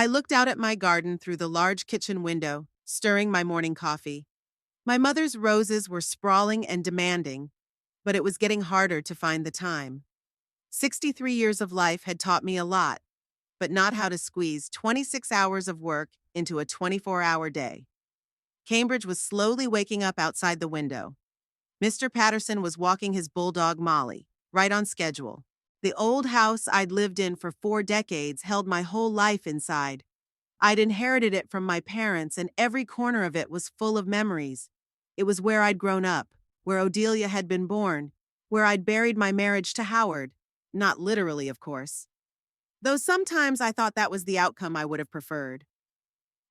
I looked out at my garden through the large kitchen window, stirring my morning coffee. My mother's roses were sprawling and demanding, but it was getting harder to find the time. 63 years of life had taught me a lot, but not how to squeeze 26 hours of work into a 24-hour day. Cambridge was slowly waking up outside the window. Mr. Patterson was walking his bulldog Molly, right on schedule. The old house I'd lived in for 4 decades held my whole life inside. I'd inherited it from my parents, and every corner of it was full of memories. It was where I'd grown up, where Odelia had been born, where I'd buried my marriage to Howard. Not literally, of course. Though sometimes I thought that was the outcome I would have preferred.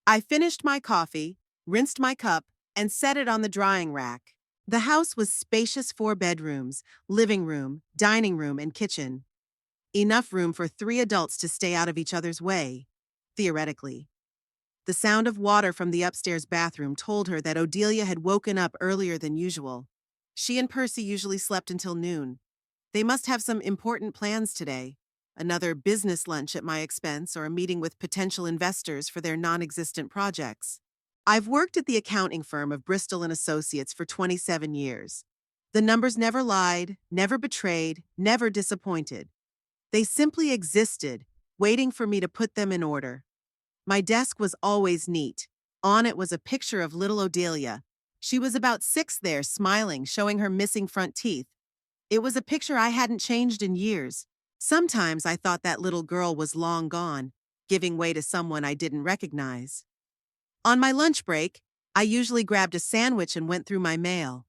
I finished my coffee, rinsed my cup, and set it on the drying rack. The house was spacious 4 bedrooms, living room, dining room, and kitchen. Enough room for 3 adults to stay out of each other's way, theoretically. The sound of water from the upstairs bathroom told her that Odelia had woken up earlier than usual. She and Percy usually slept until noon. They must have some important plans today. Another business lunch at my expense or a meeting with potential investors for their non-existent projects. I've worked at the accounting firm of Bristol and Associates for 27 years. The numbers never lied, never betrayed, never disappointed. They simply existed, waiting for me to put them in order. My desk was always neat. On it was a picture of little Odelia. She was about 6 there, smiling, showing her missing front teeth. It was a picture I hadn't changed in years. Sometimes I thought that little girl was long gone, giving way to someone I didn't recognize. On my lunch break, I usually grabbed a sandwich and went through my mail.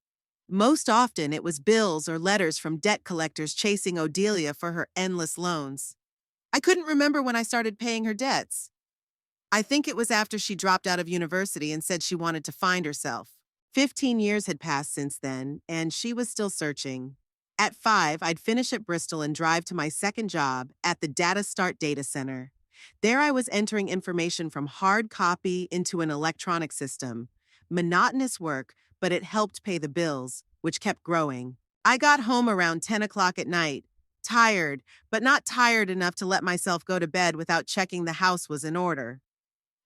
Most often, it was bills or letters from debt collectors chasing Odelia for her endless loans. I couldn't remember when I started paying her debts. I think it was after she dropped out of university and said she wanted to find herself. 15 years had passed since then, and she was still searching. At 5, I'd finish at Bristol and drive to my second job at the Data Start Data Center. There I was entering information from hard copy into an electronic system. Monotonous work, but it helped pay the bills, which kept growing. I got home around 10 o'clock at night, tired, but not tired enough to let myself go to bed without checking the house was in order.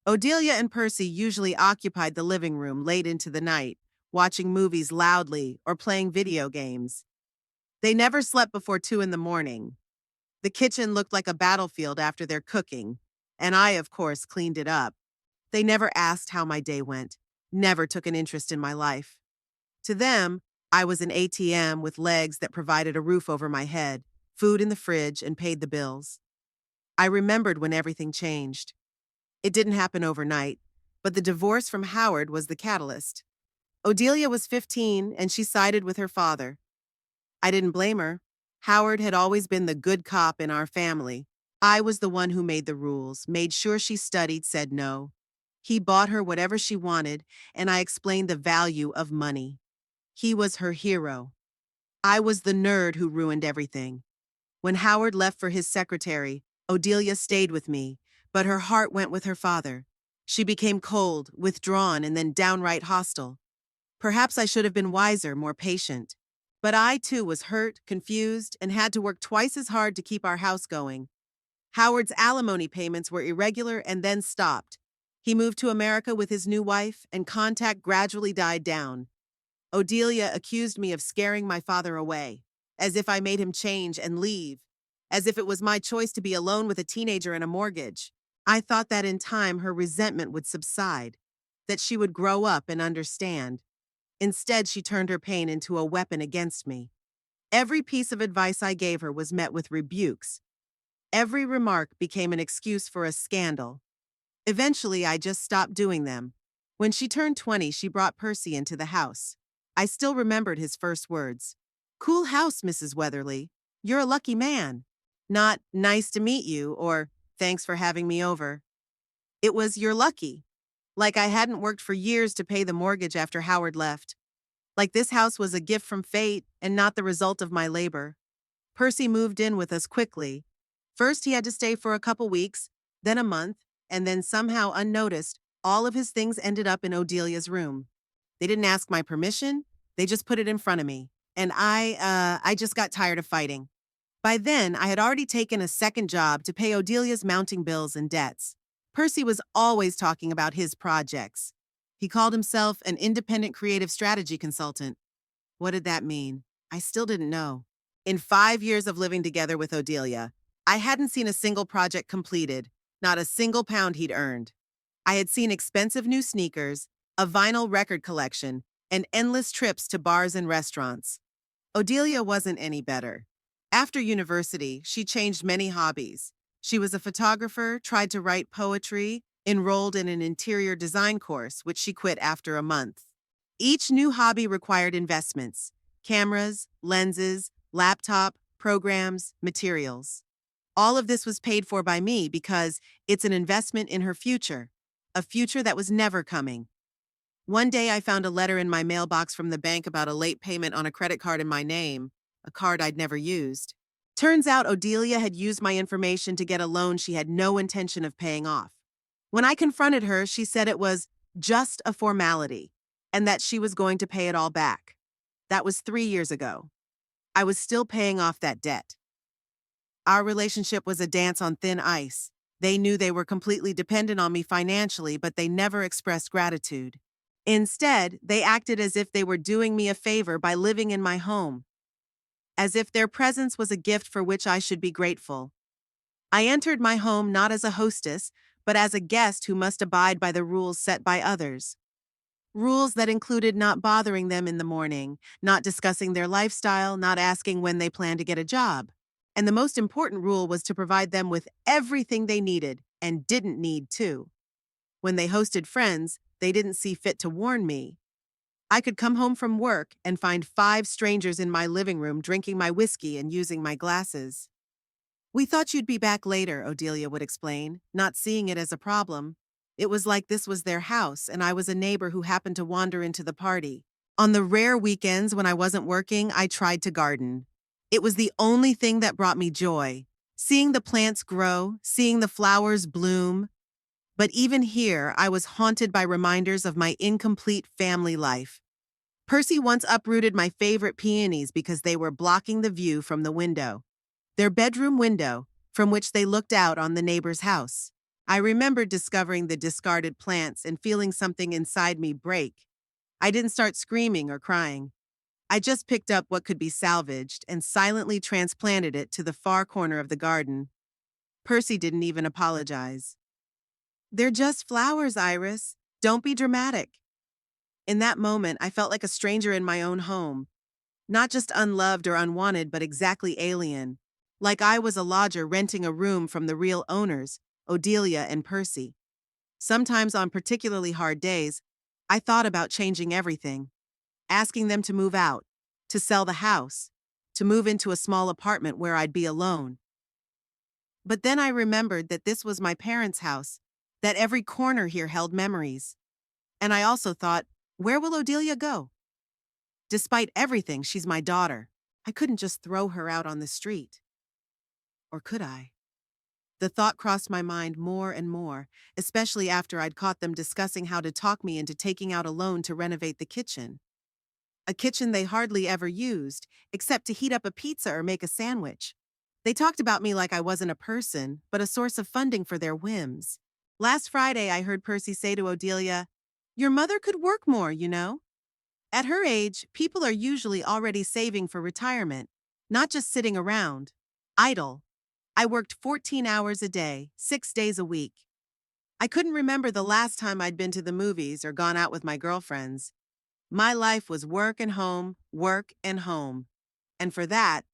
Odelia and Percy usually occupied the living room late into the night, watching movies loudly or playing video games. They never slept before 2 in the morning. The kitchen looked like a battlefield after their cooking, and I, of course, cleaned it up. They never asked how my day went, never took an interest in my life. To them, I was an ATM with legs that provided a roof over my head, food in the fridge, and paid the bills. I remembered when everything changed. It didn't happen overnight, but the divorce from Howard was the catalyst. Odelia was 15, and she sided with her father. I didn't blame her. Howard had always been the good cop in our family. I was the one who made the rules, made sure she studied, said no. He bought her whatever she wanted, and I explained the value of money. He was her hero. I was the nerd who ruined everything. When Howard left for his secretary, Odelia stayed with me, but her heart went with her father. She became cold, withdrawn, and then downright hostile. Perhaps I should have been wiser, more patient. But I, too, was hurt, confused, and had to work twice as hard to keep our house going. Howard's alimony payments were irregular and then stopped. He moved to America with his new wife, and contact gradually died down. Odelia accused me of scaring my father away, as if I made him change and leave, as if it was my choice to be alone with a teenager and a mortgage. I thought that in time her resentment would subside, that she would grow up and understand. Instead, she turned her pain into a weapon against me. Every piece of advice I gave her was met with rebukes. Every remark became an excuse for a scandal. Eventually, I just stopped doing them. When she turned 20, she brought Percy into the house. I still remembered his first words. "Cool house, Mrs. Weatherly. You're a lucky man." Not "nice to meet you" or "thanks for having me over." It was "you're lucky." Like I hadn't worked for years to pay the mortgage after Howard left. Like this house was a gift from fate and not the result of my labor. Percy moved in with us quickly. First, he had to stay for a couple weeks, then a month, and then somehow unnoticed, all of his things ended up in Odelia's room. They didn't ask my permission, they just put it in front of me. And I just got tired of fighting. By then, I had already taken a second job to pay Odelia's mounting bills and debts. Percy was always talking about his projects. He called himself an independent creative strategy consultant. What did that mean? I still didn't know. In 5 years of living together with Odelia, I hadn't seen a single project completed, not a single pound he'd earned. I had seen expensive new sneakers, a vinyl record collection, and endless trips to bars and restaurants. Odelia wasn't any better. After university, she changed many hobbies. She was a photographer, tried to write poetry, enrolled in an interior design course, which she quit after a month. Each new hobby required investments: cameras, lenses, laptop, programs, materials. All of this was paid for by me because it's an investment in her future, a future that was never coming. One day I found a letter in my mailbox from the bank about a late payment on a credit card in my name, a card I'd never used. Turns out Odelia had used my information to get a loan she had no intention of paying off. When I confronted her, she said it was just a formality and that she was going to pay it all back. That was 3 years ago. I was still paying off that debt. Our relationship was a dance on thin ice. They knew they were completely dependent on me financially, but they never expressed gratitude. Instead, they acted as if they were doing me a favor by living in my home, as if their presence was a gift for which I should be grateful. I entered my home not as a hostess, but as a guest who must abide by the rules set by others. Rules that included not bothering them in the morning, not discussing their lifestyle, not asking when they plan to get a job. And the most important rule was to provide them with everything they needed and didn't need too. When they hosted friends, they didn't see fit to warn me. I could come home from work and find 5 strangers in my living room drinking my whiskey and using my glasses. "We thought you'd be back later," Odelia would explain, not seeing it as a problem. It was like this was their house, and I was a neighbor who happened to wander into the party. On the rare weekends when I wasn't working, I tried to garden. It was the only thing that brought me joy. Seeing the plants grow, seeing the flowers bloom. But even here, I was haunted by reminders of my incomplete family life. Percy once uprooted my favorite peonies because they were blocking the view from the window. Their bedroom window, from which they looked out on the neighbor's house. I remembered discovering the discarded plants and feeling something inside me break. I didn't start screaming or crying. I just picked up what could be salvaged and silently transplanted it to the far corner of the garden. Percy didn't even apologize. "They're just flowers, Iris. Don't be dramatic." In that moment, I felt like a stranger in my own home. Not just unloved or unwanted, but exactly alien. Like I was a lodger renting a room from the real owners, Odelia and Percy. Sometimes on particularly hard days, I thought about changing everything. Asking them to move out, to sell the house, to move into a small apartment where I'd be alone. But then I remembered that this was my parents' house, that every corner here held memories. And I also thought, where will Odelia go? Despite everything, she's my daughter. I couldn't just throw her out on the street. Or could I? The thought crossed my mind more and more, especially after I'd caught them discussing how to talk me into taking out a loan to renovate the kitchen. A kitchen they hardly ever used, except to heat up a pizza or make a sandwich. They talked about me like I wasn't a person, but a source of funding for their whims. Last Friday, I heard Percy say to Odelia, "Your mother could work more, you know." At her age, people are usually already saving for retirement, not just sitting around, idle. I worked 14 hours a day, 6 days a week. I couldn't remember the last time I'd been to the movies or gone out with my girlfriends. My life was work and home, work and home. And for that,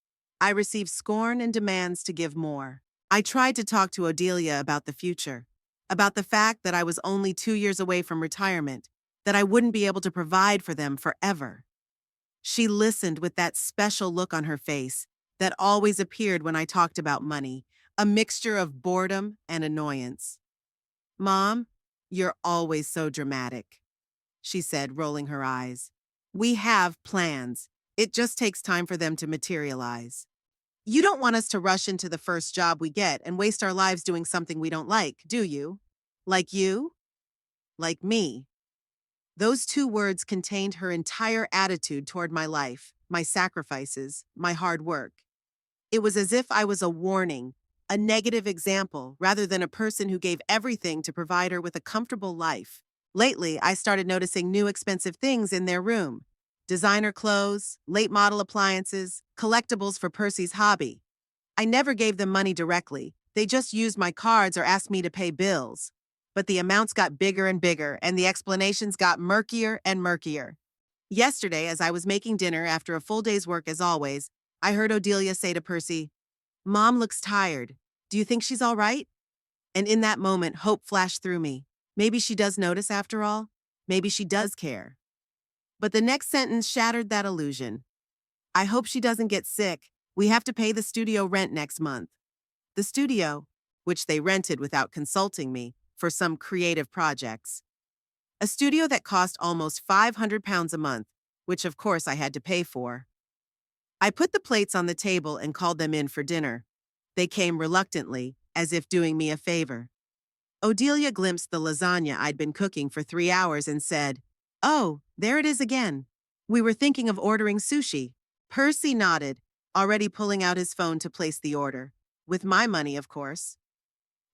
I received scorn and demands to give more. I tried to talk to Odelia about the future, about the fact that I was only 2 years away from retirement, that I wouldn't be able to provide for them forever. She listened with that special look on her face that always appeared when I talked about money, a mixture of boredom and annoyance. "Mom, you're always so dramatic," she said, rolling her eyes. "We have plans. It just takes time for them to materialize. You don't want us to rush into the first job we get and waste our lives doing something we don't like, do you? Like you? Like me." Those 2 words contained her entire attitude toward my life, my sacrifices, my hard work. It was as if I was a warning, a negative example rather than a person who gave everything to provide her with a comfortable life. Lately, I started noticing new expensive things in their room: designer clothes, late model appliances, collectibles for Percy's hobby. I never gave them money directly. They just used my cards or asked me to pay bills. But the amounts got bigger and bigger, and the explanations got murkier and murkier. Yesterday, as I was making dinner after a full day's work as always, I heard Odelia say to Percy, "Mom looks tired. Do you think she's all right?" And in that moment, hope flashed through me. Maybe she does notice after all. Maybe she does care. But the next sentence shattered that illusion. "I hope she doesn't get sick. We have to pay the studio rent next month." The studio, which they rented without consulting me, for some creative projects. A studio that cost almost £500 a month, which of course I had to pay for. I put the plates on the table and called them in for dinner. They came reluctantly, as if doing me a favor. Odelia glimpsed the lasagna I'd been cooking for 3 hours and said, "Oh, there it is again. We were thinking of ordering sushi." Percy nodded, already pulling out his phone to place the order. With my money, of course.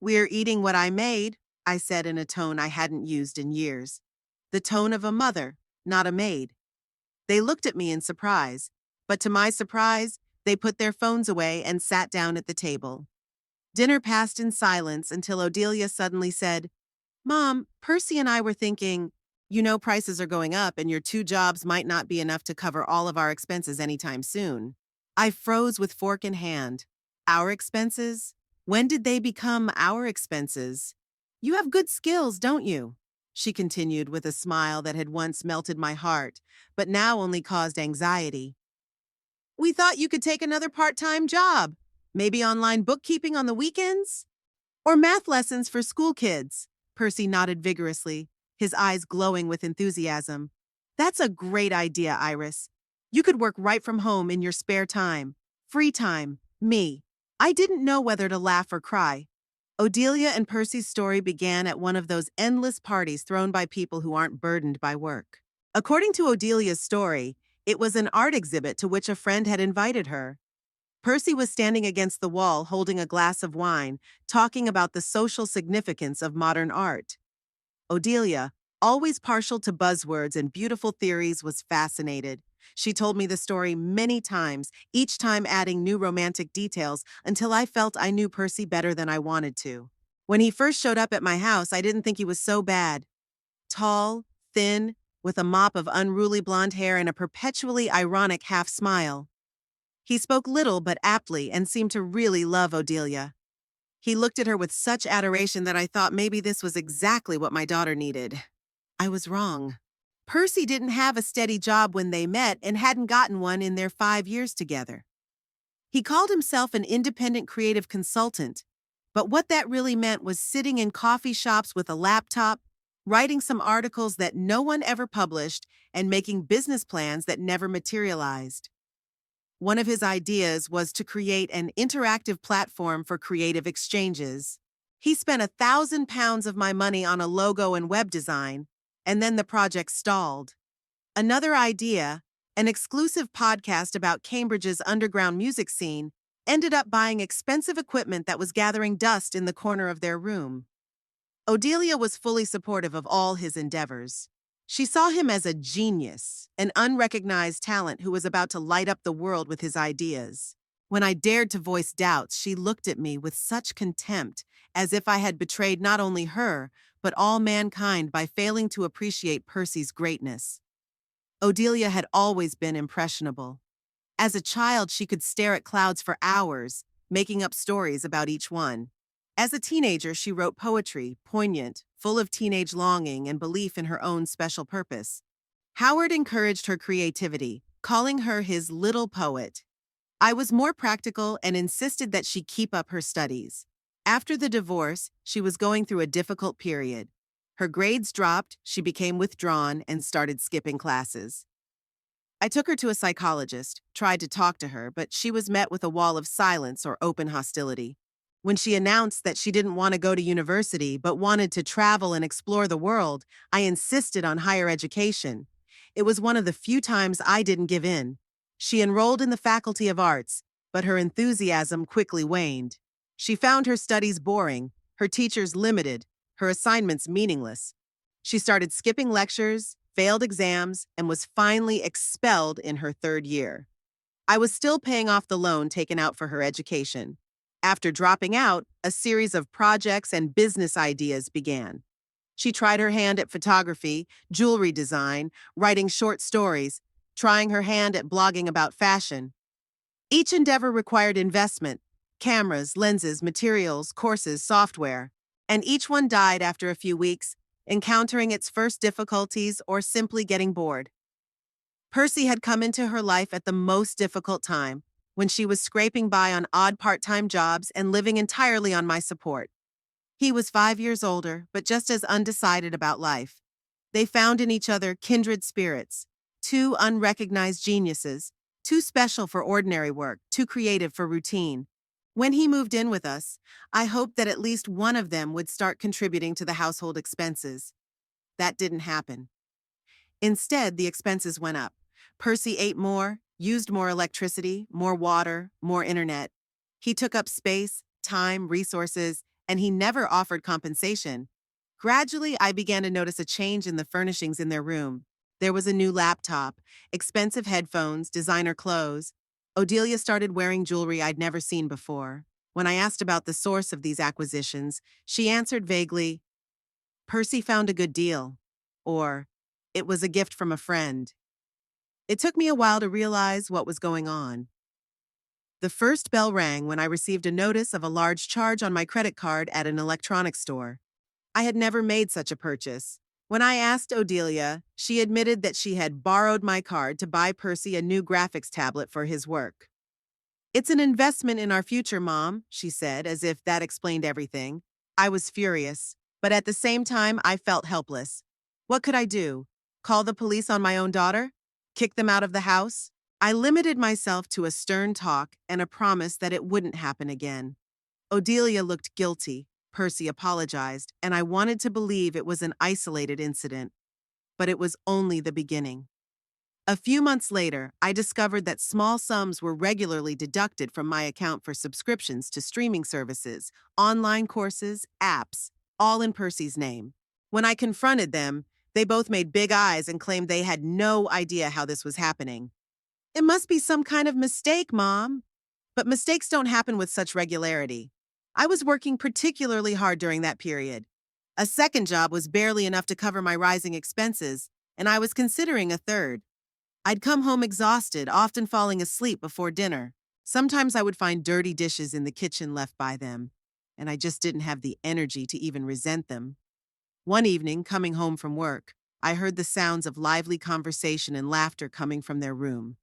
"We're eating what I made," I said in a tone I hadn't used in years. The tone of a mother, not a maid. They looked at me in surprise, but to my surprise, they put their phones away and sat down at the table. Dinner passed in silence until Odelia suddenly said, "Mom, Percy and I were thinking, you know prices are going up and your 2 jobs might not be enough to cover all of our expenses anytime soon." I froze with fork in hand. Our expenses? When did they become our expenses? "You have good skills, don't you?" she continued with a smile that had once melted my heart, but now only caused anxiety. "We thought you could take another part-time job, maybe online bookkeeping on the weekends? Or math lessons for school kids." Percy nodded vigorously, his eyes glowing with enthusiasm. "That's a great idea, Iris. You could work right from home in your spare time. Free time. Me." I didn't know whether to laugh or cry. Odelia and Percy's story began at one of those endless parties thrown by people who aren't burdened by work. According to Odelia's story, it was an art exhibit to which a friend had invited her. Percy was standing against the wall holding a glass of wine, talking about the social significance of modern art. Odelia, always partial to buzzwords and beautiful theories, was fascinated. She told me the story many times, each time adding new romantic details until I felt I knew Percy better than I wanted to. When he first showed up at my house, I didn't think he was so bad. Tall, thin, with a mop of unruly blonde hair and a perpetually ironic half-smile. He spoke little but aptly and seemed to really love Odelia. He looked at her with such adoration that I thought maybe this was exactly what my daughter needed. I was wrong. Percy didn't have a steady job when they met and hadn't gotten one in their 5 years together. He called himself an independent creative consultant, but what that really meant was sitting in coffee shops with a laptop, writing some articles that no one ever published, and making business plans that never materialized. One of his ideas was to create an interactive platform for creative exchanges. He spent £1,000 of my money on a logo and web design, and then the project stalled. Another idea, an exclusive podcast about Cambridge's underground music scene, ended up buying expensive equipment that was gathering dust in the corner of their room. Odelia was fully supportive of all his endeavors. She saw him as a genius, an unrecognized talent who was about to light up the world with his ideas. When I dared to voice doubts, she looked at me with such contempt, as if I had betrayed not only her, but all mankind by failing to appreciate Percy's greatness. Odelia had always been impressionable. As a child, she could stare at clouds for hours, making up stories about each one. As a teenager, she wrote poetry, poignant, full of teenage longing and belief in her own special purpose. Howard encouraged her creativity, calling her his little poet. I was more practical and insisted that she keep up her studies. After the divorce, she was going through a difficult period. Her grades dropped, she became withdrawn, and started skipping classes. I took her to a psychologist, tried to talk to her, but she was met with a wall of silence or open hostility. When she announced that she didn't want to go to university but wanted to travel and explore the world, I insisted on higher education. It was one of the few times I didn't give in. She enrolled in the Faculty of Arts, but her enthusiasm quickly waned. She found her studies boring, her teachers limited, her assignments meaningless. She started skipping lectures, failed exams, and was finally expelled in her third year. I was still paying off the loan taken out for her education. After dropping out, a series of projects and business ideas began. She tried her hand at photography, jewelry design, writing short stories, trying her hand at blogging about fashion. Each endeavor required investment: cameras, lenses, materials, courses, software. And each one died after a few weeks, encountering its first difficulties or simply getting bored. Percy had come into her life at the most difficult time, when she was scraping by on odd part-time jobs and living entirely on my support. He was 5 years older, but just as undecided about life. They found in each other kindred spirits, two unrecognized geniuses, too special for ordinary work, too creative for routine. When he moved in with us, I hoped that at least one of them would start contributing to the household expenses. That didn't happen. Instead, the expenses went up. Percy ate more, used more electricity, more water, more internet. He took up space, time, resources, and he never offered compensation. Gradually, I began to notice a change in the furnishings in their room. There was a new laptop, expensive headphones, designer clothes. Odelia started wearing jewelry I'd never seen before. When I asked about the source of these acquisitions, she answered vaguely, "Percy found a good deal," or "It was a gift from a friend." It took me a while to realize what was going on. The first bell rang when I received a notice of a large charge on my credit card at an electronics store. I had never made such a purchase. When I asked Odelia, she admitted that she had borrowed my card to buy Percy a new graphics tablet for his work. "It's an investment in our future, Mom," she said, as if that explained everything. I was furious, but at the same time, I felt helpless. What could I do? Call the police on my own daughter? Kick them out of the house? I limited myself to a stern talk and a promise that it wouldn't happen again. Odelia looked guilty. Percy apologized, and I wanted to believe it was an isolated incident. But it was only the beginning. A few months later, I discovered that small sums were regularly deducted from my account for subscriptions to streaming services, online courses, apps, all in Percy's name. When I confronted them, they both made big eyes and claimed they had no idea how this was happening. "It must be some kind of mistake, Mom." But mistakes don't happen with such regularity. I was working particularly hard during that period. A second job was barely enough to cover my rising expenses, and I was considering a third. I'd come home exhausted, often falling asleep before dinner. Sometimes I would find dirty dishes in the kitchen left by them, and I just didn't have the energy to even resent them. One evening, coming home from work, I heard the sounds of lively conversation and laughter coming from their room.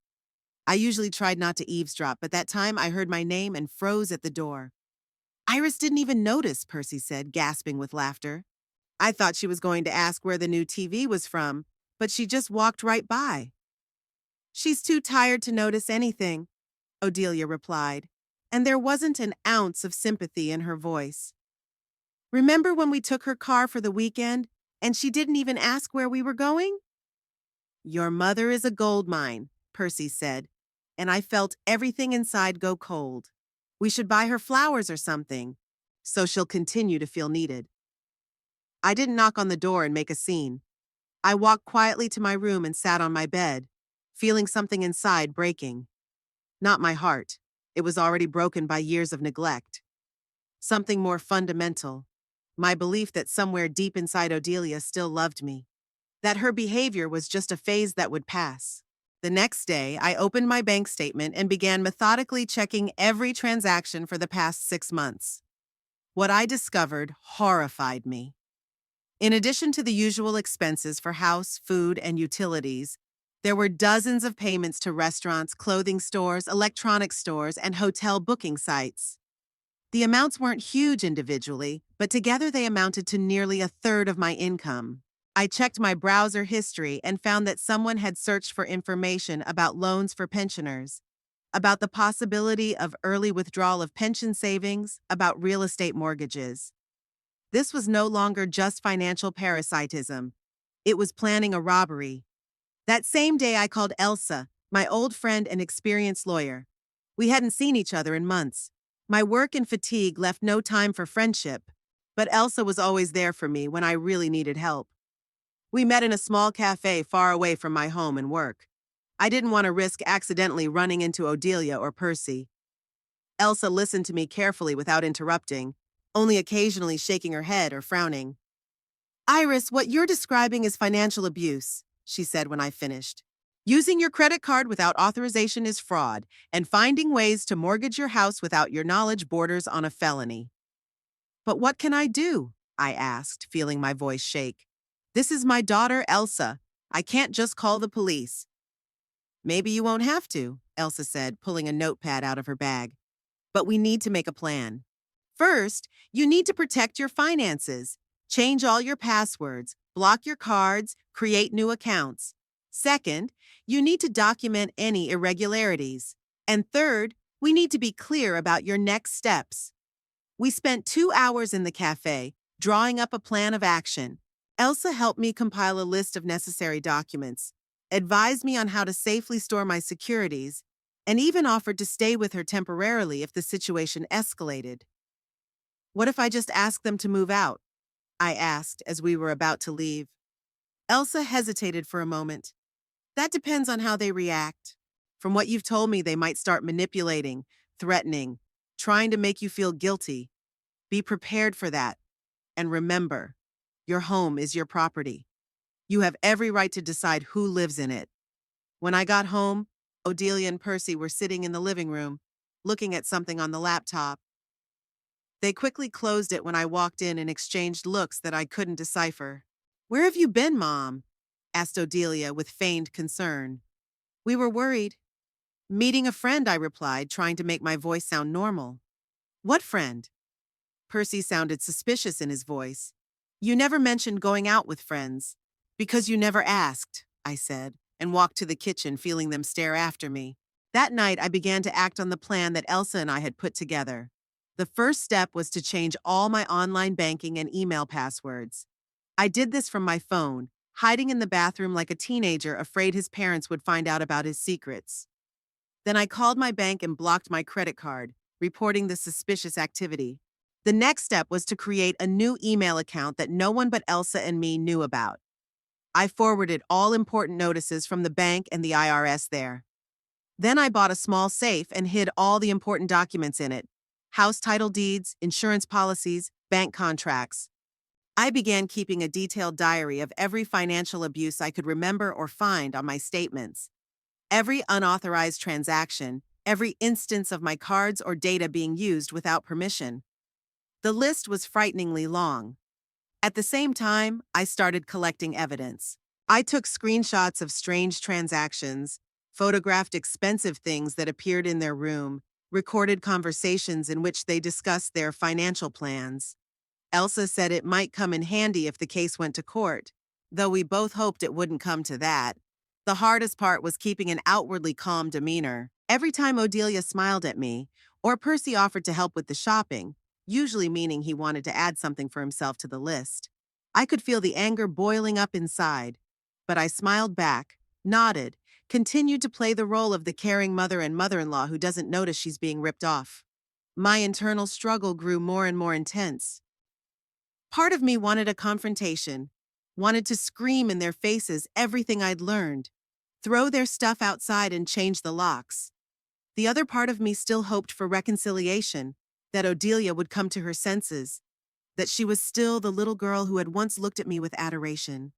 I usually tried not to eavesdrop, but that time I heard my name and froze at the door. "Iris didn't even notice," Percy said, gasping with laughter. "I thought she was going to ask where the new TV was from, but she just walked right by." "She's too tired to notice anything," Odelia replied, and there wasn't an ounce of sympathy in her voice. "Remember when we took her car for the weekend, and she didn't even ask where we were going?" "Your mother is a gold mine," Percy said, and I felt everything inside go cold. "We should buy her flowers or something, so she'll continue to feel needed." I didn't knock on the door and make a scene. I walked quietly to my room and sat on my bed, feeling something inside breaking. Not my heart. It was already broken by years of neglect. Something more fundamental. My belief that somewhere deep inside Odelia still loved me. That her behavior was just a phase that would pass. The next day, I opened my bank statement and began methodically checking every transaction for the past 6 months. What I discovered horrified me. In addition to the usual expenses for house, food, and utilities, there were dozens of payments to restaurants, clothing stores, electronics stores, and hotel booking sites. The amounts weren't huge individually, but together they amounted to nearly a third of my income. I checked my browser history and found that someone had searched for information about loans for pensioners, about the possibility of early withdrawal of pension savings, about real estate mortgages. This was no longer just financial parasitism. It was planning a robbery. That same day, I called Elsa, my old friend and experienced lawyer. We hadn't seen each other in months. My work and fatigue left no time for friendship, but Elsa was always there for me when I really needed help. We met in a small cafe far away from my home and work. I didn't want to risk accidentally running into Odelia or Percy. Elsa listened to me carefully without interrupting, only occasionally shaking her head or frowning. Iris, what you're describing is financial abuse, she said when I finished. Using your credit card without authorization is fraud, and finding ways to mortgage your house without your knowledge borders on a felony. But what can I do? I asked, feeling my voice shake. This is my daughter, Elsa. I can't just call the police. Maybe you won't have to, Elsa said, pulling a notepad out of her bag. But we need to make a plan. First, you need to protect your finances. Change all your passwords, block your cards, create new accounts. Second, you need to document any irregularities. And third, we need to be clear about your next steps. We spent 2 hours in the cafe, drawing up a plan of action. Elsa helped me compile a list of necessary documents, advised me on how to safely store my securities, and even offered to stay with her temporarily if the situation escalated. What if I just asked them to move out? I asked as we were about to leave. Elsa hesitated for a moment. That depends on how they react. From what you've told me, they might start manipulating, threatening, trying to make you feel guilty. Be prepared for that. And remember, your home is your property. You have every right to decide who lives in it. When I got home, Odelia and Percy were sitting in the living room, looking at something on the laptop. They quickly closed it when I walked in and exchanged looks that I couldn't decipher. Where have you been, Mom? Asked Odelia with feigned concern. We were worried. Meeting a friend, I replied, trying to make my voice sound normal. What friend? Percy sounded suspicious in his voice. You never mentioned going out with friends. Because you never asked, I said, and walked to the kitchen, feeling them stare after me. That night, I began to act on the plan that Elsa and I had put together. The first step was to change all my online banking and email passwords. I did this from my phone, hiding in the bathroom like a teenager afraid his parents would find out about his secrets. Then I called my bank and blocked my credit card, reporting the suspicious activity. The next step was to create a new email account that no one but Elsa and me knew about. I forwarded all important notices from the bank and the IRS there. Then I bought a small safe and hid all the important documents in it: house title deeds, insurance policies, bank contracts. I began keeping a detailed diary of every financial abuse I could remember or find on my statements. Every unauthorized transaction, every instance of my cards or data being used without permission. The list was frighteningly long. At the same time, I started collecting evidence. I took screenshots of strange transactions, photographed expensive things that appeared in their room, recorded conversations in which they discussed their financial plans. Elsa said it might come in handy if the case went to court, though we both hoped it wouldn't come to that. The hardest part was keeping an outwardly calm demeanor. Every time Odelia smiled at me, or Percy offered to help with the shopping, usually meaning he wanted to add something for himself to the list, I could feel the anger boiling up inside. But I smiled back, nodded, continued to play the role of the caring mother and mother-in-law who doesn't notice she's being ripped off. My internal struggle grew more and more intense. Part of me wanted a confrontation, wanted to scream in their faces everything I'd learned, throw their stuff outside and change the locks. The other part of me still hoped for reconciliation, that Odelia would come to her senses, that she was still the little girl who had once looked at me with adoration.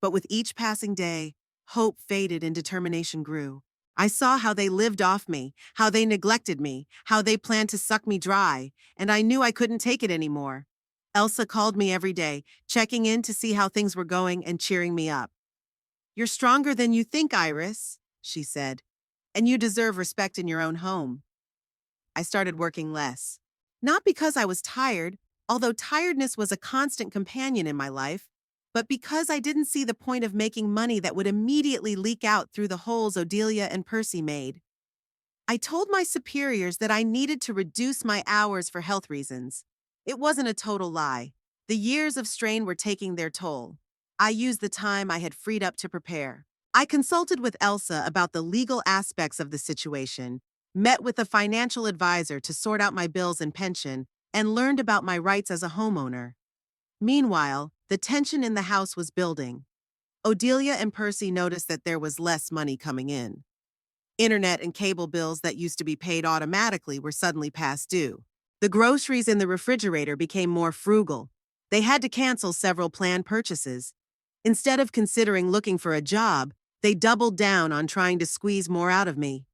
But with each passing day, hope faded and determination grew. I saw how they lived off me, how they neglected me, how they planned to suck me dry, and I knew I couldn't take it anymore. Elsa called me every day, checking in to see how things were going and cheering me up. You're stronger than you think, Iris, she said, and you deserve respect in your own home. I started working less. Not because I was tired, although tiredness was a constant companion in my life, but because I didn't see the point of making money that would immediately leak out through the holes Odelia and Percy made. I told my superiors that I needed to reduce my hours for health reasons. It wasn't a total lie. The years of strain were taking their toll. I used the time I had freed up to prepare. I consulted with Elsa about the legal aspects of the situation, met with a financial advisor to sort out my bills and pension, and learned about my rights as a homeowner. Meanwhile, the tension in the house was building. Odelia and Percy noticed that there was less money coming in. Internet and cable bills that used to be paid automatically were suddenly past due. The groceries in the refrigerator became more frugal. They had to cancel several planned purchases. Instead of considering looking for a job, they doubled down on trying to squeeze more out of me.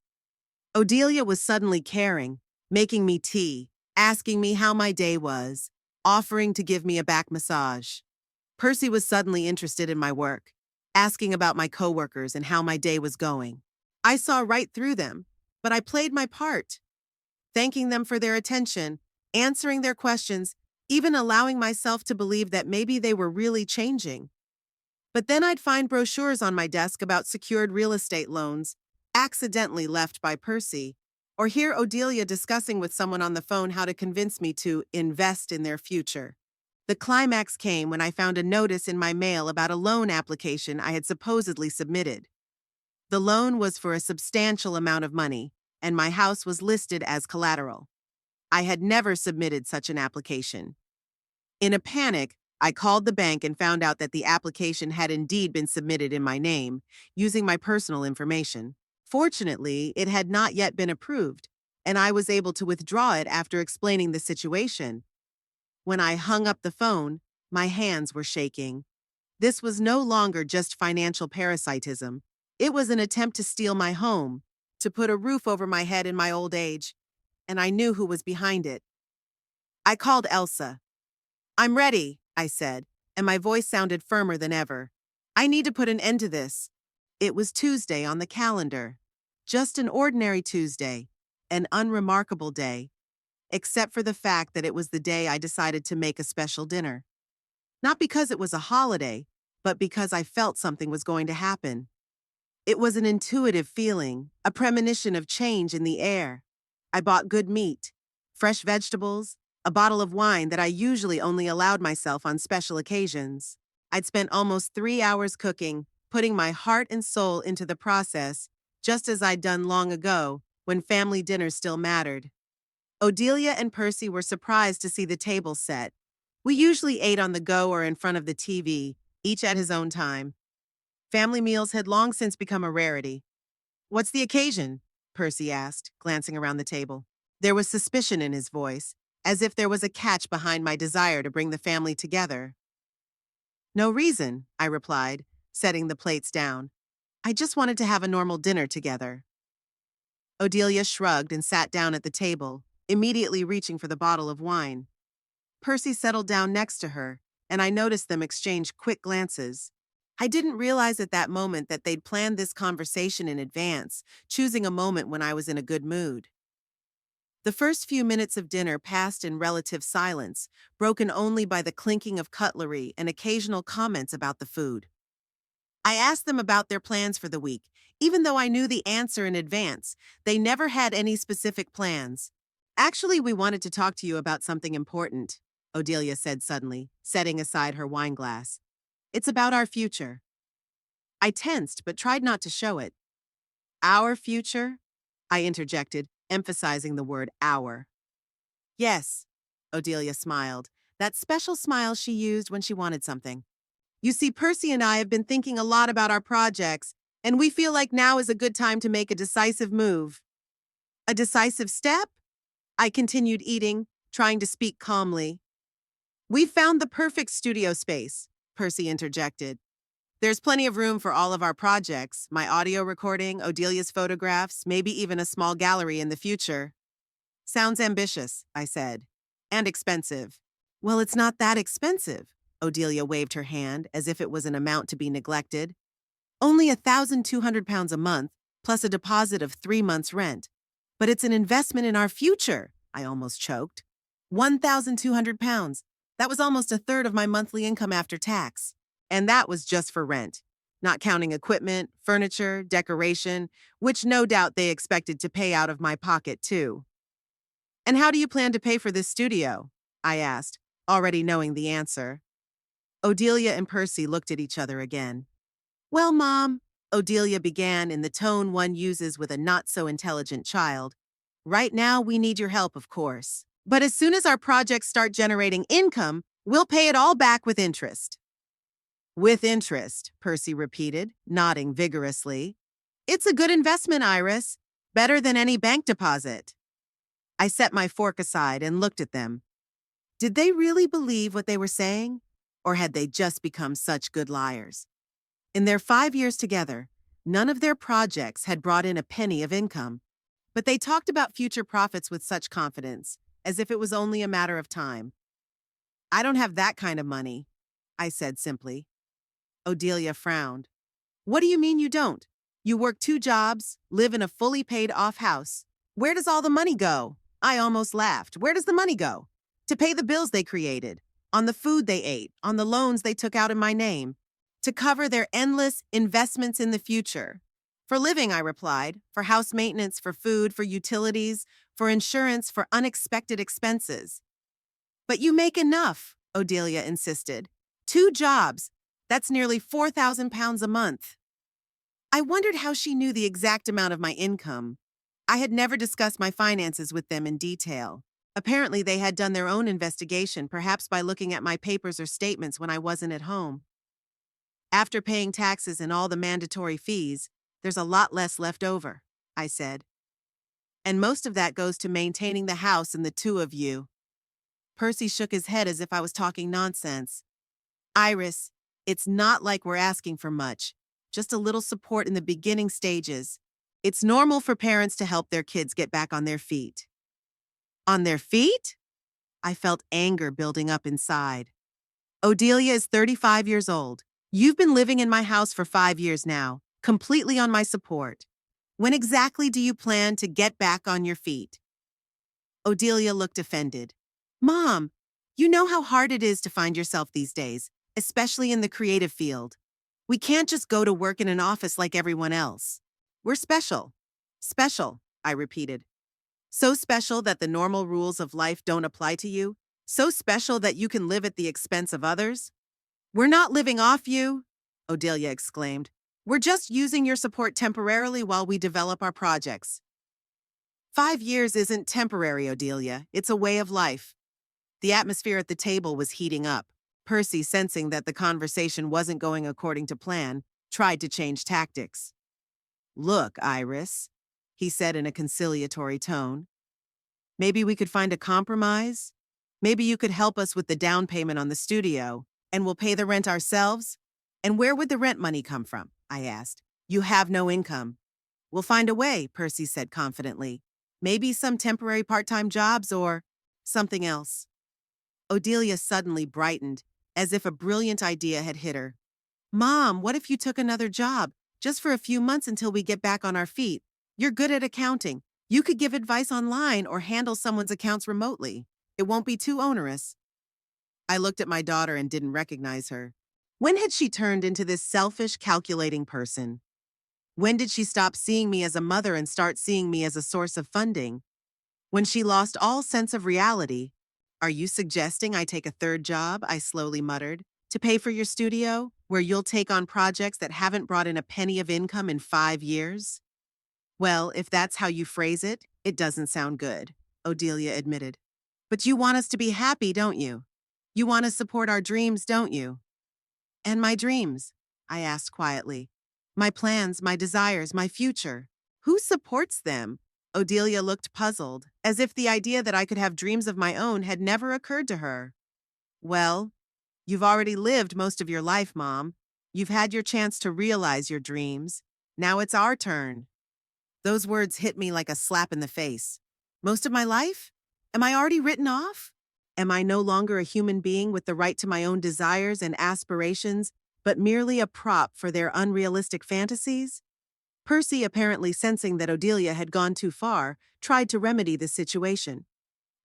Odelia was suddenly caring, making me tea, asking me how my day was, offering to give me a back massage. Percy was suddenly interested in my work, asking about my coworkers and how my day was going. I saw right through them, but I played my part, thanking them for their attention, answering their questions, even allowing myself to believe that maybe they were really changing. But then I'd find brochures on my desk about secured real estate loans, accidentally left by Percy, or hear Odelia discussing with someone on the phone how to convince me to invest in their future. The climax came when I found a notice in my mail about a loan application I had supposedly submitted. The loan was for a substantial amount of money, and my house was listed as collateral. I had never submitted such an application. In a panic, I called the bank and found out that the application had indeed been submitted in my name, using my personal information. Fortunately, it had not yet been approved, and I was able to withdraw it after explaining the situation. When I hung up the phone, my hands were shaking. This was no longer just financial parasitism. It was an attempt to steal my home, to put a roof over my head in my old age, and I knew who was behind it. I called Elsa. "I'm ready," I said, and my voice sounded firmer than ever. "I need to put an end to this." It was Tuesday on the calendar. Just an ordinary Tuesday, an unremarkable day, except for the fact that it was the day I decided to make a special dinner. Not because it was a holiday, but because I felt something was going to happen. It was an intuitive feeling, a premonition of change in the air. I bought good meat, fresh vegetables, a bottle of wine that I usually only allowed myself on special occasions. I'd spent almost 3 hours cooking, putting my heart and soul into the process, just as I'd done long ago, when family dinners still mattered. Odelia and Percy were surprised to see the table set. We usually ate on the go or in front of the TV, each at his own time. Family meals had long since become a rarity. "What's the occasion?" Percy asked, glancing around the table. There was suspicion in his voice, as if there was a catch behind my desire to bring the family together. "No reason," I replied, setting the plates down. "I just wanted to have a normal dinner together." Odelia shrugged and sat down at the table, immediately reaching for the bottle of wine. Percy settled down next to her, and I noticed them exchange quick glances. I didn't realize at that moment that they'd planned this conversation in advance, choosing a moment when I was in a good mood. The first few minutes of dinner passed in relative silence, broken only by the clinking of cutlery and occasional comments about the food. I asked them about their plans for the week. Even though I knew the answer in advance, they never had any specific plans. "Actually, we wanted to talk to you about something important," Odelia said suddenly, setting aside her wine glass. "It's about our future." I tensed, but tried not to show it. "Our future?" I interjected, emphasizing the word our. "Yes," Odelia smiled, that special smile she used when she wanted something. "You see, Percy and I have been thinking a lot about our projects, and we feel like now is a good time to make a decisive move." "A decisive step?" I continued eating, trying to speak calmly. "We found the perfect studio space," Percy interjected. "There's plenty of room for all of our projects, my audio recording, Odelia's photographs, maybe even a small gallery in the future." "Sounds ambitious," I said. "And expensive." "Well, it's not that expensive." Odelia waved her hand as if it was an amount to be neglected. "Only £1,200 a month, plus a deposit of 3 months' rent. But it's an investment in our future," I almost choked. £1,200. That was almost a third of my monthly income after tax. And that was just for rent, not counting equipment, furniture, decoration, which no doubt they expected to pay out of my pocket too. "And how do you plan to pay for this studio?" I asked, already knowing the answer. Odelia and Percy looked at each other again. "Well, Mom," Odelia began in the tone one uses with a not-so-intelligent child, Right now, we need your help, of course. But as soon as our projects start generating income, we'll pay it all back with interest. With interest, Percy repeated, nodding vigorously. It's a good investment, Iris. Better than any bank deposit. I set my fork aside and looked at them. Did they really believe what they were saying? Or had they just become such good liars? In their 5 years together, none of their projects had brought in a penny of income. But they talked about future profits with such confidence, as if it was only a matter of time. I don't have that kind of money, I said simply. Odelia frowned. What do you mean you don't? You work 2 jobs, live in a fully paid off house. Where does all the money go? I almost laughed. Where does the money go? To pay the bills they created, on the food they ate, on the loans they took out in my name, to cover their endless investments in the future. For living, I replied, for house maintenance, for food, for utilities, for insurance, for unexpected expenses. But you make enough, Odelia insisted. 2 jobs. That's nearly £4,000 a month. I wondered how she knew the exact amount of my income. I had never discussed my finances with them in detail. Apparently, they had done their own investigation, perhaps by looking at my papers or statements when I wasn't at home. After paying taxes and all the mandatory fees, there's a lot less left over, I said. And most of that goes to maintaining the house and the 2 of you. Percy shook his head as if I was talking nonsense. Iris, it's not like we're asking for much, just a little support in the beginning stages. It's normal for parents to help their kids get back on their feet. On their feet? I felt anger building up inside. Odelia is 35 years old. You've been living in my house for 5 years now, completely on my support. When exactly do you plan to get back on your feet? Odelia looked offended. Mom, you know how hard it is to find yourself these days, especially in the creative field. We can't just go to work in an office like everyone else. We're special. Special, I repeated. So special that the normal rules of life don't apply to you? So special that you can live at the expense of others? We're not living off you, Odelia exclaimed. We're just using your support temporarily while we develop our projects. 5 years isn't temporary, Odelia. It's a way of life. The atmosphere at the table was heating up. Percy, sensing that the conversation wasn't going according to plan, tried to change tactics. Look, Iris, he said in a conciliatory tone. Maybe we could find a compromise? Maybe you could help us with the down payment on the studio, and we'll pay the rent ourselves? And where would the rent money come from? I asked. You have no income. We'll find a way, Percy said confidently. Maybe some temporary part-time jobs or something else. Odelia suddenly brightened, as if a brilliant idea had hit her. Mom, what if you took another job, just for a few months until we get back on our feet? You're good at accounting. You could give advice online or handle someone's accounts remotely. It won't be too onerous. I looked at my daughter and didn't recognize her. When had she turned into this selfish, calculating person? When did she stop seeing me as a mother and start seeing me as a source of funding? When she lost all sense of reality. Are you suggesting I take a 3rd job, I slowly muttered, to pay for your studio, where you'll take on projects that haven't brought in a penny of income in 5 years? Well, if that's how you phrase it, it doesn't sound good, Odelia admitted. But you want us to be happy, don't you? You want to support our dreams, don't you? And my dreams, I asked quietly. My plans, my desires, my future. Who supports them? Odelia looked puzzled, as if the idea that I could have dreams of my own had never occurred to her. Well, you've already lived most of your life, Mom. You've had your chance to realize your dreams. Now it's our turn. Those words hit me like a slap in the face. Most of my life? Am I already written off? Am I no longer a human being with the right to my own desires and aspirations, but merely a prop for their unrealistic fantasies? Percy, apparently sensing that Odelia had gone too far, tried to remedy the situation.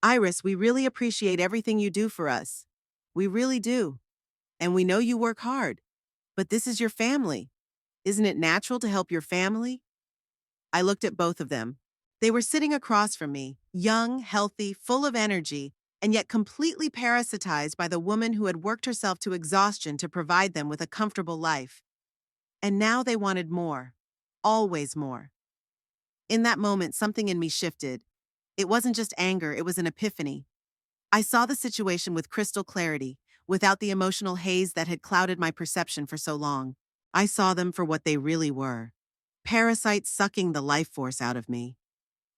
Iris, we really appreciate everything you do for us. We really do. And we know you work hard. But this is your family. Isn't it natural to help your family? I looked at both of them. They were sitting across from me, young, healthy, full of energy, and yet completely parasitized by the woman who had worked herself to exhaustion to provide them with a comfortable life. And now they wanted more. Always more. In that moment, something in me shifted. It wasn't just anger, it was an epiphany. I saw the situation with crystal clarity, without the emotional haze that had clouded my perception for so long. I saw them for what they really were, parasites sucking the life force out of me.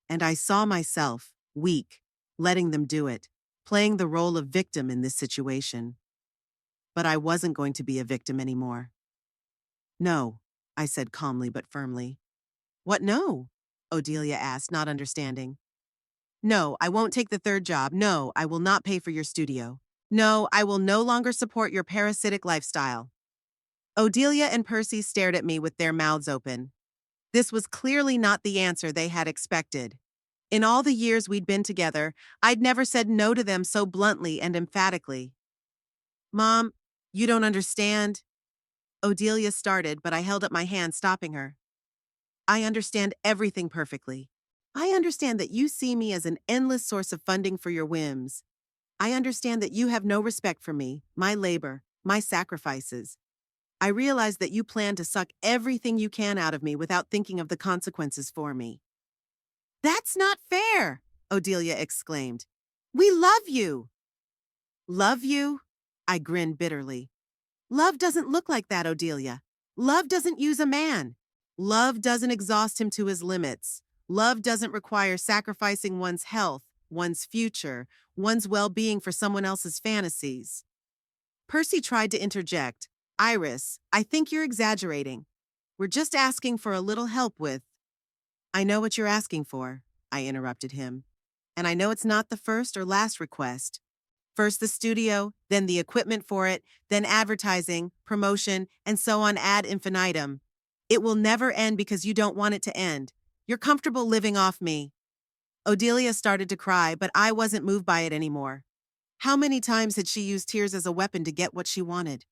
And I saw myself, weak, letting them do it, playing the role of victim in this situation. But I wasn't going to be a victim anymore. No, I said calmly but firmly. What no? Odelia asked, not understanding. No, I won't take the third job. No, I will not pay for your studio. No, I will no longer support your parasitic lifestyle. Odelia and Percy stared at me with their mouths open. This was clearly not the answer they had expected. In all the years we'd been together, I'd never said no to them so bluntly and emphatically. Mom, you don't understand. Odelia started, but I held up my hand, stopping her. I understand everything perfectly. I understand that you see me as an endless source of funding for your whims. I understand that you have no respect for me, my labor, my sacrifices. I realize that you plan to suck everything you can out of me without thinking of the consequences for me. That's not fair, Odelia exclaimed. We love you. Love you? I grinned bitterly. Love doesn't look like that, Odelia. Love doesn't use a man. Love doesn't exhaust him to his limits. Love doesn't require sacrificing one's health, one's future, one's well-being for someone else's fantasies. Percy tried to interject. Iris, I think you're exaggerating. We're just asking for a little help with... I know what you're asking for, I interrupted him. And I know it's not the first or last request. First the studio, then the equipment for it, then advertising, promotion, and so on ad infinitum. It will never end because you don't want it to end. You're comfortable living off me. Odelia started to cry, but I wasn't moved by it anymore. How many times had she used tears as a weapon to get what she wanted?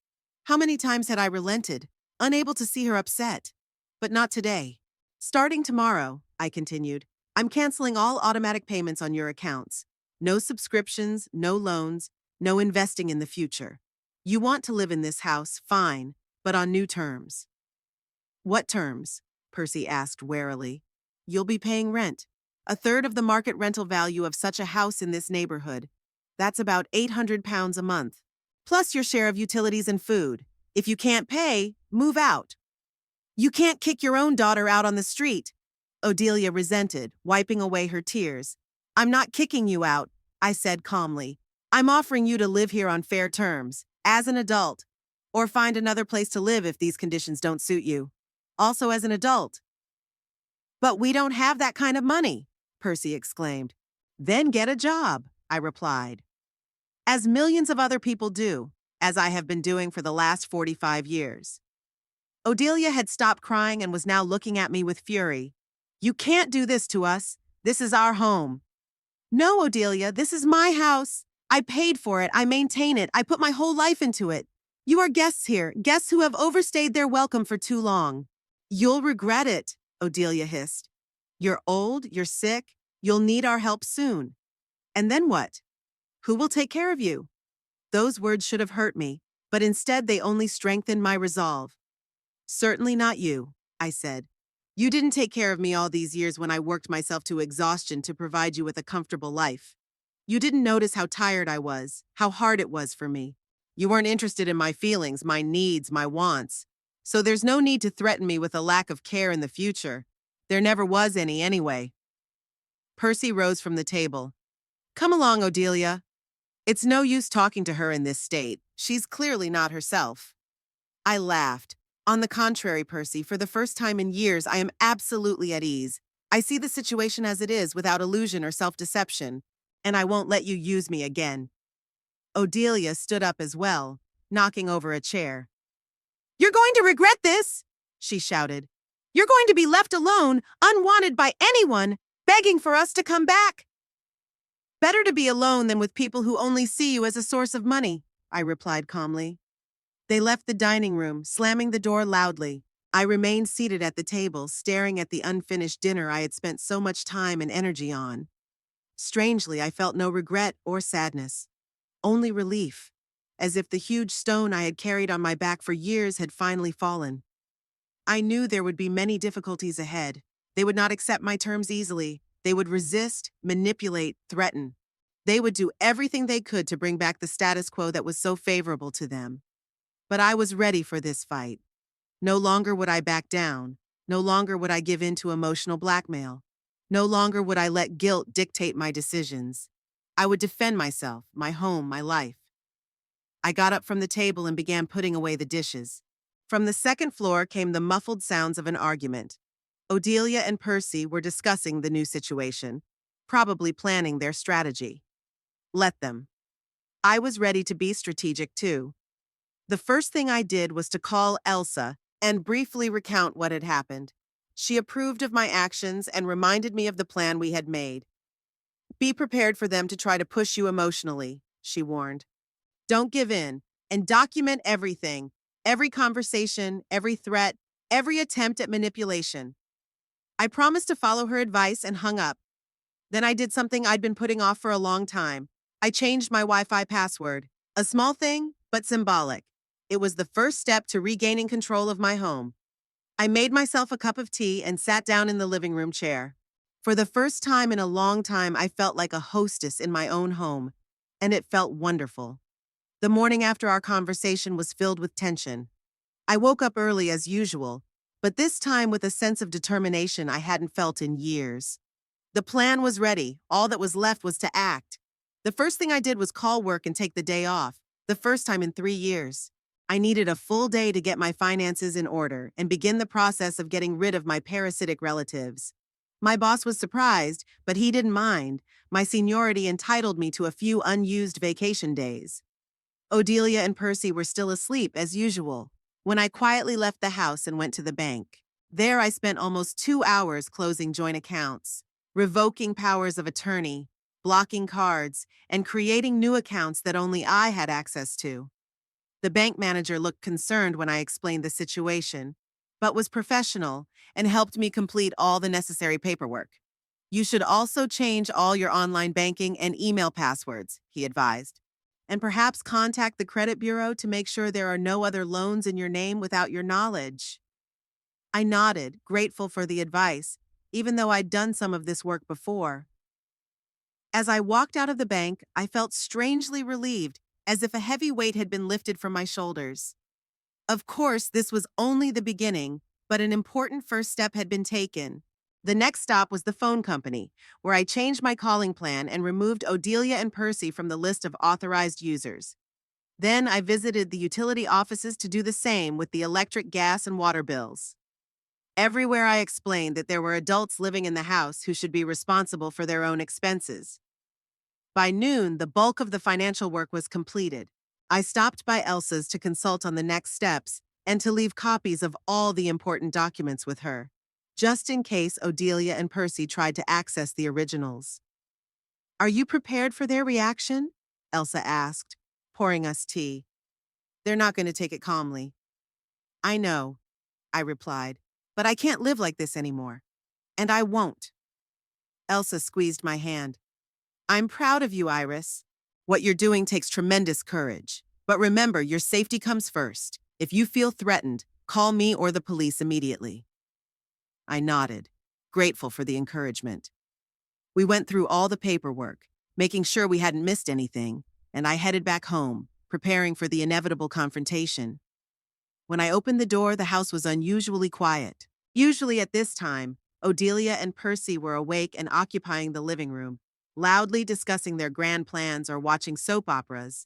How many times had I relented, unable to see her upset? But not today. Starting tomorrow, I continued, I'm canceling all automatic payments on your accounts. No subscriptions, no loans, no investing in the future. You want to live in this house, fine, but on new terms. What terms? Percy asked warily. You'll be paying rent. A third of the market rental value of such a house in this neighborhood. That's about £800 a month. Plus your share of utilities and food. If you can't pay, move out. You can't kick your own daughter out on the street. Odelia resented, wiping away her tears. I'm not kicking you out, I said calmly. I'm offering you to live here on fair terms, as an adult, or find another place to live if these conditions don't suit you. Also as an adult. But we don't have that kind of money, Percy exclaimed. Then get a job, I replied. As millions of other people do, as I have been doing for the last 45 years. Odelia had stopped crying and was now looking at me with fury. You can't do this to us. This is our home. No, Odelia, this is my house. I paid for it. I maintain it. I put my whole life into it. You are guests here, guests who have overstayed their welcome for too long. You'll regret it, Odelia hissed. You're old, you're sick, you'll need our help soon. And then what? Who will take care of you? Those words should have hurt me, but instead they only strengthened my resolve. Certainly not you, I said. You didn't take care of me all these years when I worked myself to exhaustion to provide you with a comfortable life. You didn't notice how tired I was, how hard it was for me. You weren't interested in my feelings, my needs, my wants. So there's no need to threaten me with a lack of care in the future. There never was any anyway. Percy rose from the table. Come along, Odelia. It's no use talking to her in this state. She's clearly not herself. I laughed. On the contrary, Percy, for the first time in years, I am absolutely at ease. I see the situation as it is without illusion or self-deception, and I won't let you use me again. Odelia stood up as well, knocking over a chair. You're going to regret this, she shouted. You're going to be left alone, unwanted by anyone, begging for us to come back. Better to be alone than with people who only see you as a source of money, I replied calmly. They left the dining room, slamming the door loudly. I remained seated at the table, staring at the unfinished dinner I had spent so much time and energy on. Strangely, I felt no regret or sadness, only relief, as if the huge stone I had carried on my back for years had finally fallen. I knew there would be many difficulties ahead. They would not accept my terms easily. They would resist, manipulate, threaten. They would do everything they could to bring back the status quo that was so favorable to them. But I was ready for this fight. No longer would I back down. No longer would I give in to emotional blackmail. No longer would I let guilt dictate my decisions. I would defend myself, my home, my life. I got up from the table and began putting away the dishes. From the second floor came the muffled sounds of an argument. Odelia and Percy were discussing the new situation, probably planning their strategy. Let them. I was ready to be strategic too. The first thing I did was to call Elsa and briefly recount what had happened. She approved of my actions and reminded me of the plan we had made. Be prepared for them to try to push you emotionally, she warned. Don't give in, and document everything, every conversation, every threat, every attempt at manipulation. I promised to follow her advice and hung up. Then I did something I'd been putting off for a long time. I changed my Wi-Fi password. A small thing, but symbolic. It was the first step to regaining control of my home. I made myself a cup of tea and sat down in the living room chair. For the first time in a long time, I felt like a hostess in my own home, and it felt wonderful. The morning after our conversation was filled with tension. I woke up early as usual, but this time with a sense of determination I hadn't felt in years. The plan was ready. All that was left was to act. The first thing I did was call work and take the day off, the first time in 3 years. I needed a full day to get my finances in order and begin the process of getting rid of my parasitic relatives. My boss was surprised, but he didn't mind. My seniority entitled me to a few unused vacation days. Odelia and Percy were still asleep, as usual, when I quietly left the house and went to the bank. There I spent almost 2 hours closing joint accounts, revoking powers of attorney, blocking cards, and creating new accounts that only I had access to. The bank manager looked concerned when I explained the situation, but was professional and helped me complete all the necessary paperwork. You should also change all your online banking and email passwords, he advised, and perhaps contact the credit bureau to make sure there are no other loans in your name without your knowledge. I nodded, grateful for the advice, even though I'd done some of this work before. As I walked out of the bank, I felt strangely relieved, as if a heavy weight had been lifted from my shoulders. Of course, this was only the beginning, but an important first step had been taken. The next stop was the phone company, where I changed my calling plan and removed Odelia and Percy from the list of authorized users. Then I visited the utility offices to do the same with the electric, gas, and water bills. Everywhere I explained that there were adults living in the house who should be responsible for their own expenses. By noon, the bulk of the financial work was completed. I stopped by Elsa's to consult on the next steps and to leave copies of all the important documents with her, just in case Odelia and Percy tried to access the originals. Are you prepared for their reaction? Elsa asked, pouring us tea. They're not going to take it calmly. I know, I replied, but I can't live like this anymore. And I won't. Elsa squeezed my hand. I'm proud of you, Iris. What you're doing takes tremendous courage. But remember, your safety comes first. If you feel threatened, call me or the police immediately. I nodded, grateful for the encouragement. We went through all the paperwork, making sure we hadn't missed anything, and I headed back home, preparing for the inevitable confrontation. When I opened the door, the house was unusually quiet. Usually at this time, Odelia and Percy were awake and occupying the living room, loudly discussing their grand plans or watching soap operas.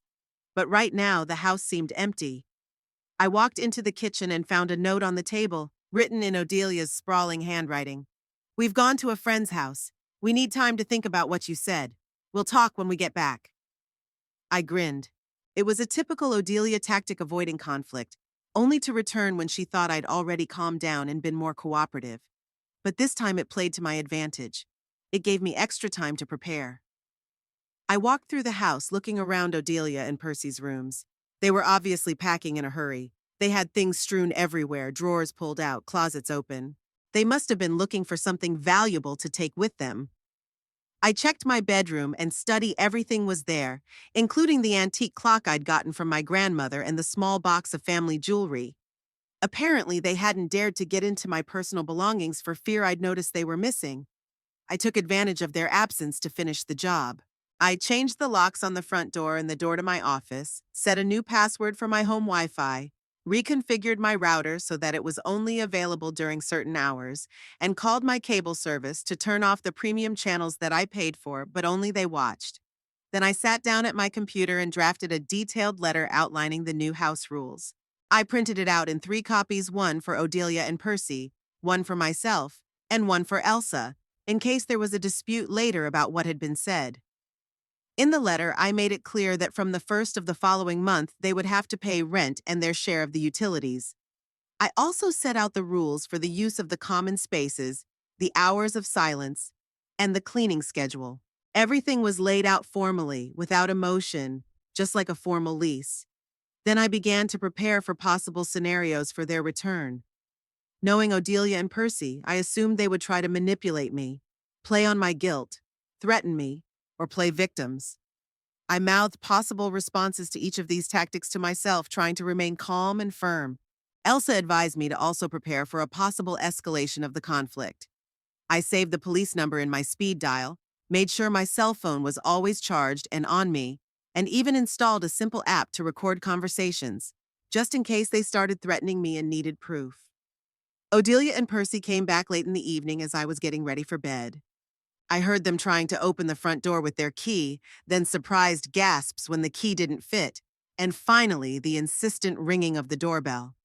But right now, the house seemed empty. I walked into the kitchen and found a note on the table, written in Odelia's sprawling handwriting. We've gone to a friend's house. We need time to think about what you said. We'll talk when we get back. I grinned. It was a typical Odelia tactic, avoiding conflict, only to return when she thought I'd already calmed down and been more cooperative. But this time it played to my advantage. It gave me extra time to prepare. I walked through the house, looking around Odelia and Percy's rooms. They were obviously packing in a hurry. They had things strewn everywhere, drawers pulled out, closets open. They must have been looking for something valuable to take with them. I checked my bedroom and studied. Everything was there, including the antique clock I'd gotten from my grandmother and the small box of family jewelry. Apparently, they hadn't dared to get into my personal belongings for fear I'd notice they were missing. I took advantage of their absence to finish the job. I changed the locks on the front door and the door to my office, set a new password for my home Wi-Fi, reconfigured my router so that it was only available during certain hours, and called my cable service to turn off the premium channels that I paid for, but only they watched. Then I sat down at my computer and drafted a detailed letter outlining the new house rules. I printed it out in 3 copies, one for Odelia and Percy, one for myself, and one for Elsa, in case there was a dispute later about what had been said. In the letter, I made it clear that from the first of the following month, they would have to pay rent and their share of the utilities. I also set out the rules for the use of the common spaces, the hours of silence, and the cleaning schedule. Everything was laid out formally, without emotion, just like a formal lease. Then I began to prepare for possible scenarios for their return. Knowing Odelia and Percy, I assumed they would try to manipulate me, play on my guilt, threaten me, or play victims. I mouthed possible responses to each of these tactics to myself, trying to remain calm and firm. Elsa advised me to also prepare for a possible escalation of the conflict. I saved the police number in my speed dial, made sure my cell phone was always charged and on me, and even installed a simple app to record conversations, just in case they started threatening me and needed proof. Odelia and Percy came back late in the evening as I was getting ready for bed. I heard them trying to open the front door with their key, then surprised gasps when the key didn't fit, and finally the insistent ringing of the doorbell.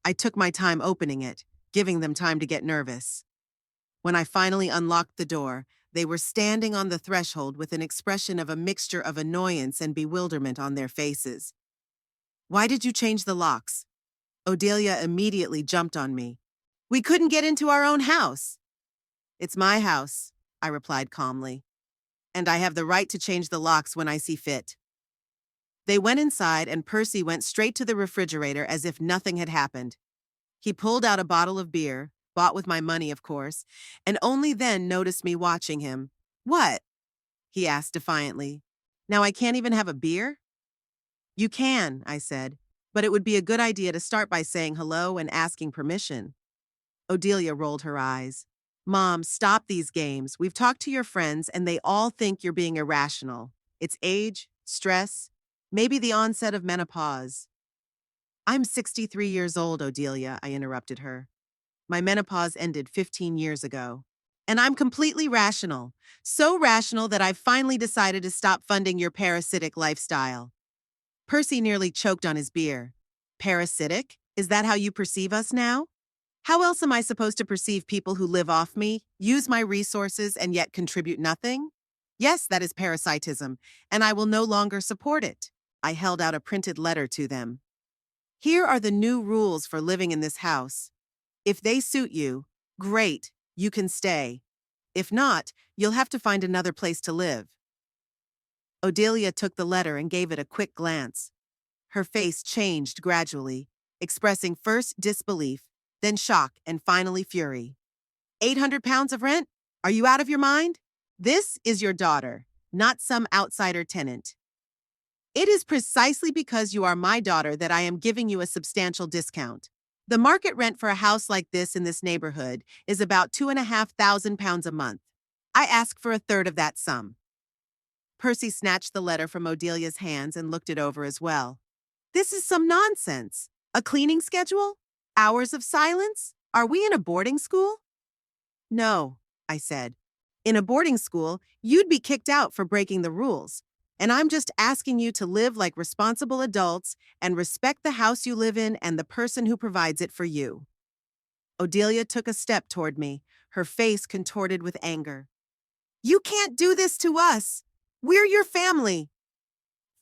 I took my time opening it, giving them time to get nervous. When I finally unlocked the door, they were standing on the threshold with an expression of a mixture of annoyance and bewilderment on their faces. "Why did you change the locks?" Odelia immediately jumped on me. "We couldn't get into our own house." "It's my house," I replied calmly, "and I have the right to change the locks when I see fit." They went inside and Percy went straight to the refrigerator as if nothing had happened. He pulled out a bottle of beer, bought with my money of course, and only then noticed me watching him. "What?" he asked defiantly. "Now I can't even have a beer?" "You can," I said, "but it would be a good idea to start by saying hello and asking permission." Odelia rolled her eyes. "Mom, stop these games. We've talked to your friends and they all think you're being irrational. It's age, stress, maybe the onset of menopause." "I'm 63 years old, Odelia," I interrupted her. "My menopause ended 15 years ago. And I'm completely rational. So rational that I've finally decided to stop funding your parasitic lifestyle." Percy nearly choked on his beer. "Parasitic? Is that how you perceive us now? How else am I supposed to perceive people who live off me, use my resources, and yet contribute nothing? Yes, that is parasitism, and I will no longer support it." I held out a printed letter to them. "Here are the new rules for living in this house. If they suit you, great, you can stay. If not, you'll have to find another place to live." Odelia took the letter and gave it a quick glance. Her face changed gradually, expressing first disbelief, then shock, and finally fury. £800 of rent? Are you out of your mind? This is your daughter, not some outsider tenant. It is precisely because you are my daughter that I am giving you a substantial discount. The market rent for a house like this in this neighborhood is about £2,500 a month. I ask for a third of that sum." Percy snatched the letter from Odelia's hands and looked it over as well. "This is some nonsense. A cleaning schedule? Hours of silence? Are we in a boarding school?" "No," I said. "In a boarding school, you'd be kicked out for breaking the rules. And I'm just asking you to live like responsible adults and respect the house you live in and the person who provides it for you." Odelia took a step toward me, her face contorted with anger. "You can't do this to us. We're your family."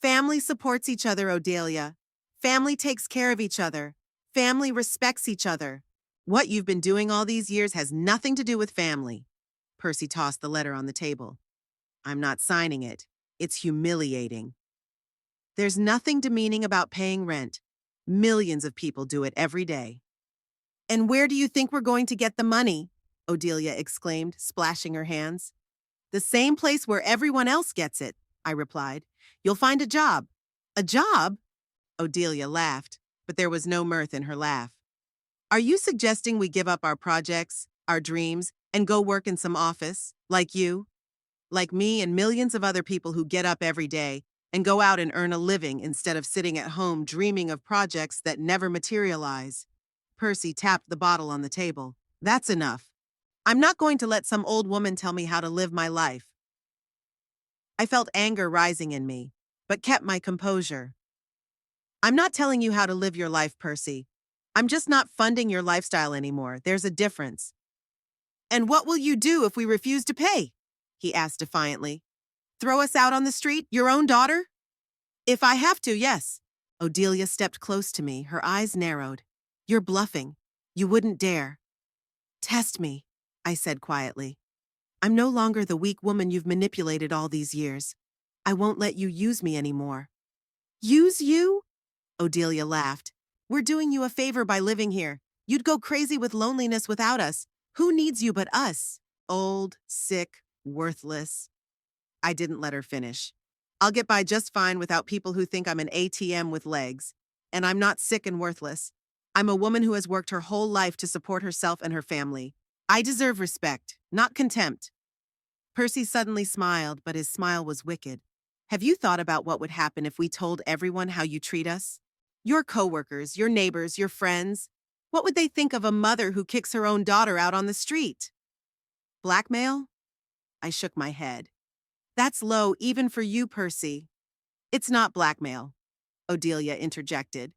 "Family supports each other, Odelia. Family takes care of each other. Family respects each other. What you've been doing all these years has nothing to do with family." Percy tossed the letter on the table. "I'm not signing it. It's humiliating." "There's nothing demeaning about paying rent. Millions of people do it every day." "And where do you think we're going to get the money?" Odelia exclaimed, splashing her hands. "The same place where everyone else gets it," I replied. "You'll find a job." "A job?" Odelia laughed, but there was no mirth in her laugh. "Are you suggesting we give up our projects, our dreams, and go work in some office, like you, like me and millions of other people who get up every day and go out and earn a living instead of sitting at home dreaming of projects that never materialize. Percy tapped the bottle on the table. That's enough. I'm not going to let some old woman tell me how to live my life. I felt anger rising in me, but kept my composure. I'm not telling you how to live your life, Percy. I'm just not funding your lifestyle anymore. There's a difference. And what will you do if we refuse to pay? He asked defiantly. Throw us out on the street, your own daughter? If I have to, yes. Odelia stepped close to me, her eyes narrowed. You're bluffing. You wouldn't dare. Test me, I said quietly. I'm no longer the weak woman you've manipulated all these years. I won't let you use me anymore. Use you? Odelia laughed. We're doing you a favor by living here. You'd go crazy with loneliness without us. Who needs you but us? Old, sick, worthless. I didn't let her finish. I'll get by just fine without people who think I'm an ATM with legs. And I'm not sick and worthless. I'm a woman who has worked her whole life to support herself and her family. I deserve respect, not contempt. Percy suddenly smiled, but his smile was wicked. Have you thought about what would happen if we told everyone how you treat us? Your coworkers, your neighbors, your friends. What would they think of a mother who kicks her own daughter out on the street? Blackmail? I shook my head. That's low even for you, Percy. It's not blackmail, Odelia interjected.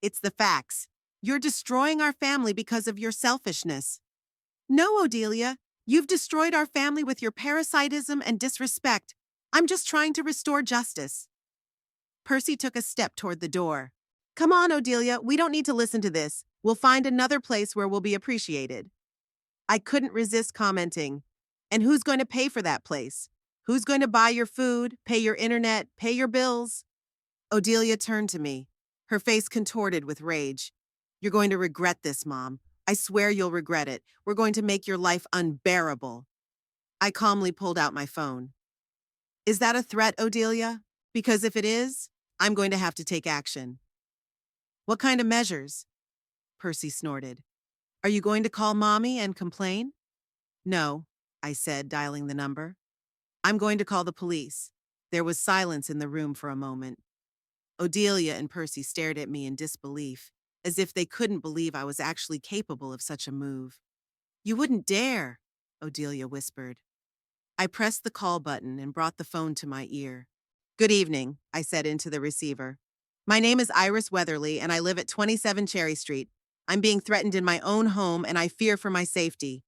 It's the facts. You're destroying our family because of your selfishness. No, Odelia, you've destroyed our family with your parasitism and disrespect. I'm just trying to restore justice. Percy took a step toward the door. Come on, Odelia, we don't need to listen to this. We'll find another place where we'll be appreciated. I couldn't resist commenting. And who's going to pay for that place? Who's going to buy your food, pay your internet, pay your bills? Odelia turned to me, her face contorted with rage. You're going to regret this, Mom. I swear you'll regret it. We're going to make your life unbearable. I calmly pulled out my phone. Is that a threat, Odelia? Because if it is, I'm going to have to take action. What kind of measures? Percy snorted. Are you going to call Mommy and complain? No, I said, dialing the number. I'm going to call the police. There was silence in the room for a moment. Odelia and Percy stared at me in disbelief, as if they couldn't believe I was actually capable of such a move. You wouldn't dare, Odelia whispered. I pressed the call button and brought the phone to my ear. Good evening, I said into the receiver. My name is Iris Weatherly, and I live at 27 Cherry Street. I'm being threatened in my own home, and I fear for my safety.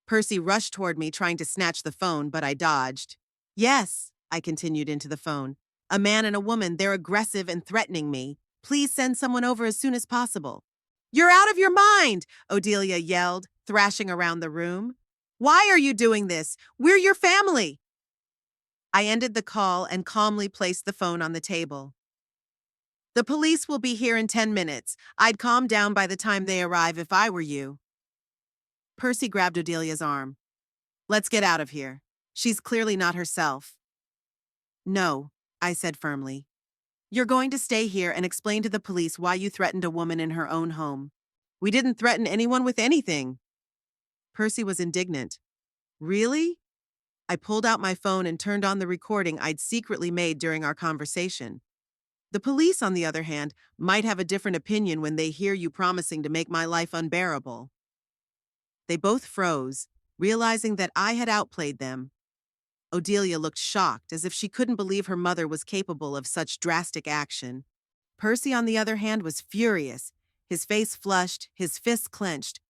Percy rushed toward me, trying to snatch the phone, but I dodged. Yes, I continued into the phone. A man and a woman, they're aggressive and threatening me. Please send someone over as soon as possible. You're out of your mind, Odelia yelled, thrashing around the room. Why are you doing this? We're your family. I ended the call and calmly placed the phone on the table. The police will be here in 10 minutes. I'd calm down by the time they arrive if I were you. Percy grabbed Odelia's arm. Let's get out of here. She's clearly not herself. No, I said firmly. You're going to stay here and explain to the police why you threatened a woman in her own home. We didn't threaten anyone with anything. Percy was indignant. Really? I pulled out my phone and turned on the recording I'd secretly made during our conversation. The police, on the other hand, might have a different opinion when they hear you promising to make my life unbearable. They both froze, realizing that I had outplayed them. Odelia looked shocked, as if she couldn't believe her mother was capable of such drastic action. Percy, on the other hand, was furious, his face flushed, his fists clenched.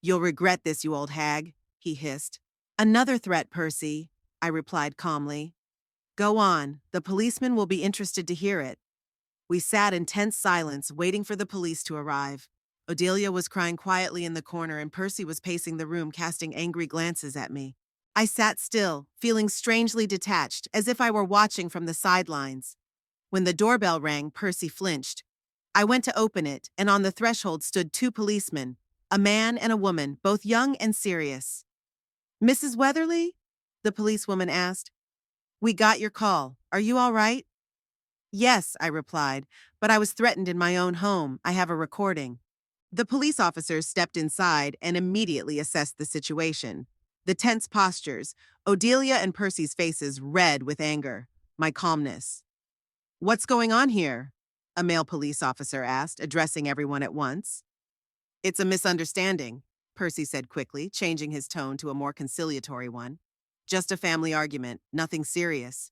You'll regret this, you old hag, he hissed. Another threat, Percy, I replied calmly. Go on, the policeman will be interested to hear it. We sat in tense silence, waiting for the police to arrive. Odelia was crying quietly in the corner, and Percy was pacing the room, casting angry glances at me. I sat still, feeling strangely detached, as if I were watching from the sidelines. When the doorbell rang, Percy flinched. I went to open it, and on the threshold stood two policemen, a man and a woman, both young and serious. Mrs. Weatherly? The policewoman asked. We got your call. Are you all right? Yes, I replied, but I was threatened in my own home. I have a recording. The police officers stepped inside and immediately assessed the situation. The tense postures, Odelia and Percy's faces red with anger, my calmness. What's going on here? A male police officer asked, addressing everyone at once. It's a misunderstanding, Percy said quickly, changing his tone to a more conciliatory one. Just a family argument, nothing serious.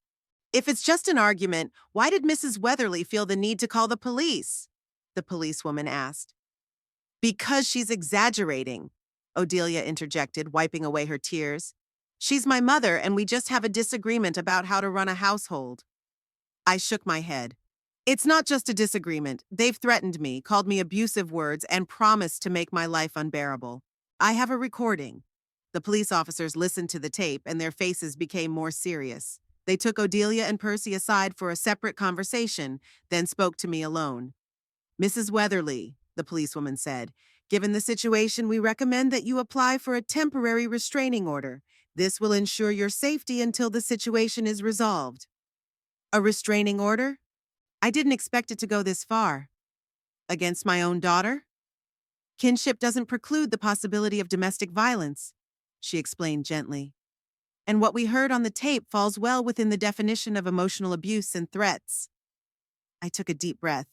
If it's just an argument, why did Mrs. Weatherly feel the need to call the police? The policewoman asked. Because she's exaggerating, Odelia interjected, wiping away her tears. She's my mother, and we just have a disagreement about how to run a household. I shook my head. It's not just a disagreement. They've threatened me, called me abusive words, and promised to make my life unbearable. I have a recording. The police officers listened to the tape, and their faces became more serious. They took Odelia and Percy aside for a separate conversation, then spoke to me alone. Mrs. Weatherly, the policewoman said, given the situation, we recommend that you apply for a temporary restraining order. This will ensure your safety until the situation is resolved. A restraining order? I didn't expect it to go this far. Against my own daughter? Kinship doesn't preclude the possibility of domestic violence, she explained gently. And what we heard on the tape falls well within the definition of emotional abuse and threats. I took a deep breath.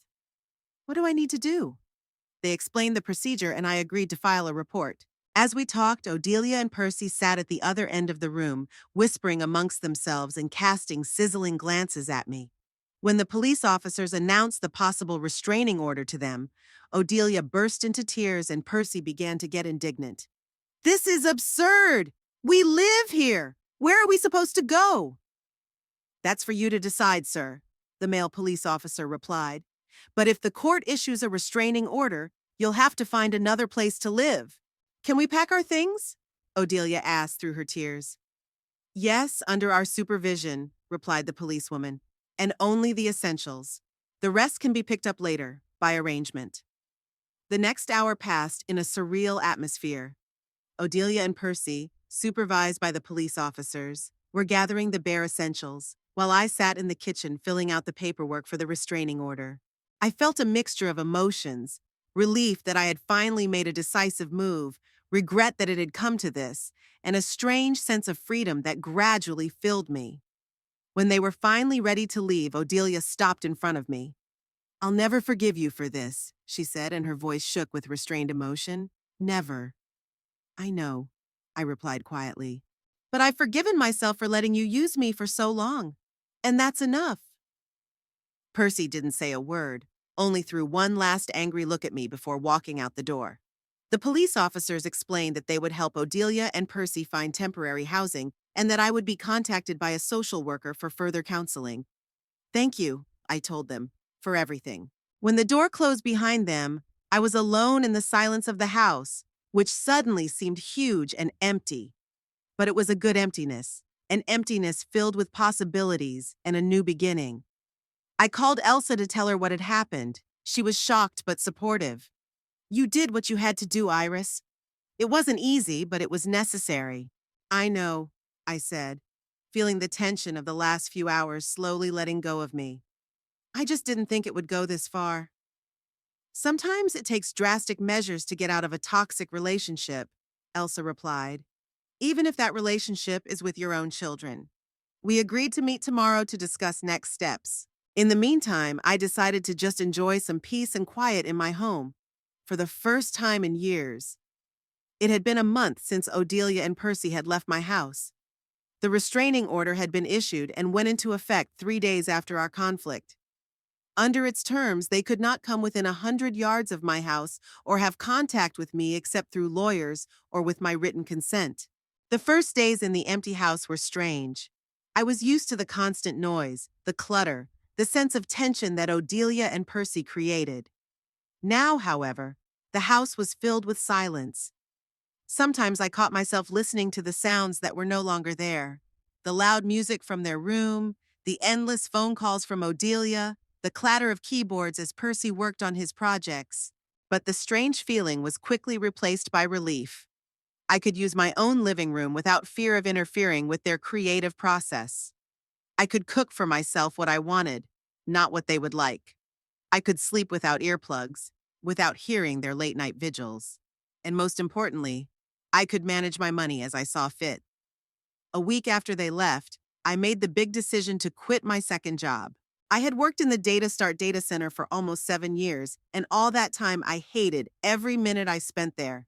What do I need to do? They explained the procedure, and I agreed to file a report. As we talked, Odelia and Percy sat at the other end of the room, whispering amongst themselves and casting sizzling glances at me. When the police officers announced the possible restraining order to them, Odelia burst into tears and Percy began to get indignant. This is absurd! We live here! Where are we supposed to go? That's for you to decide, sir, the male police officer replied. But if the court issues a restraining order, you'll have to find another place to live. Can we pack our things? Odelia asked through her tears. Yes, under our supervision, replied the policewoman, and only the essentials. The rest can be picked up later, by arrangement. The next hour passed in a surreal atmosphere. Odelia and Percy, supervised by the police officers, were gathering the bare essentials, while I sat in the kitchen filling out the paperwork for the restraining order. I felt a mixture of emotions, relief that I had finally made a decisive move, regret that it had come to this, and a strange sense of freedom that gradually filled me. When they were finally ready to leave, Odelia stopped in front of me. I'll never forgive you for this, she said, and her voice shook with restrained emotion. Never. I know, I replied quietly. But I've forgiven myself for letting you use me for so long. And that's enough. Percy didn't say a word, only threw one last angry look at me before walking out the door. The police officers explained that they would help Odelia and Percy find temporary housing and that I would be contacted by a social worker for further counseling. Thank you, I told them, for everything. When the door closed behind them, I was alone in the silence of the house, which suddenly seemed huge and empty. But it was a good emptiness, an emptiness filled with possibilities and a new beginning. I called Elsa to tell her what had happened. She was shocked but supportive. You did what you had to do, Iris. It wasn't easy, but it was necessary. I know, I said, feeling the tension of the last few hours slowly letting go of me. I just didn't think it would go this far. Sometimes it takes drastic measures to get out of a toxic relationship, Elsa replied, even if that relationship is with your own children. We agreed to meet tomorrow to discuss next steps. In the meantime, I decided to just enjoy some peace and quiet in my home, for the first time in years. It had been a month since Odelia and Percy had left my house. The restraining order had been issued and went into effect 3 days after our conflict. Under its terms, they could not come within 100 yards of my house or have contact with me except through lawyers or with my written consent. The first days in the empty house were strange. I was used to the constant noise, the clutter, the sense of tension that Odelia and Percy created. Now, however, the house was filled with silence. Sometimes I caught myself listening to the sounds that were no longer there. The loud music from their room, the endless phone calls from Odelia, the clatter of keyboards as Percy worked on his projects. But the strange feeling was quickly replaced by relief. I could use my own living room without fear of interfering with their creative process. I could cook for myself what I wanted, not what they would like. I could sleep without earplugs, without hearing their late-night vigils. And most importantly, I could manage my money as I saw fit. A week after they left, I made the big decision to quit my second job. I had worked in the data center for almost 7 years, and all that time I hated every minute I spent there.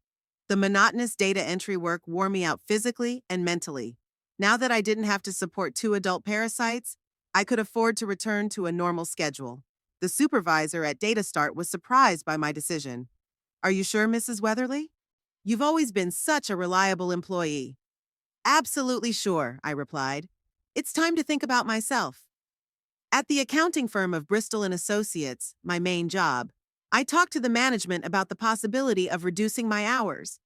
The monotonous data entry work wore me out physically and mentally. Now that I didn't have to support two adult parasites, I could afford to return to a normal schedule. The supervisor at DataStart was surprised by my decision. Are you sure, Mrs. Weatherly? You've always been such a reliable employee. Absolutely sure, I replied. It's time to think about myself. At the accounting firm of Bristol and Associates, my main job, I talked to the management about the possibility of reducing my hours.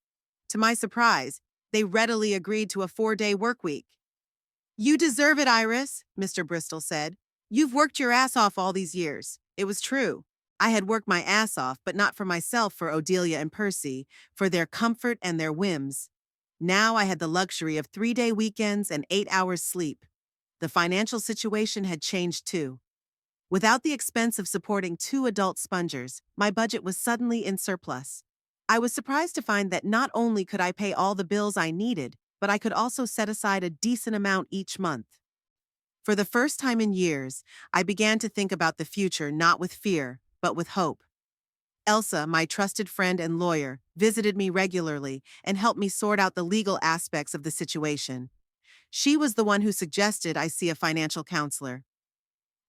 To my surprise, they readily agreed to a 4-day work week. You deserve it, Iris, Mr. Bristol said. You've worked your ass off all these years. It was true. I had worked my ass off, but not for myself, for Odelia and Percy, for their comfort and their whims. Now I had the luxury of 3-day weekends and 8 hours sleep. The financial situation had changed too. Without the expense of supporting two adult spongers, my budget was suddenly in surplus. I was surprised to find that not only could I pay all the bills I needed, but I could also set aside a decent amount each month. For the first time in years, I began to think about the future not with fear, but with hope. Elsa, my trusted friend and lawyer, visited me regularly and helped me sort out the legal aspects of the situation. She was the one who suggested I see a financial counselor.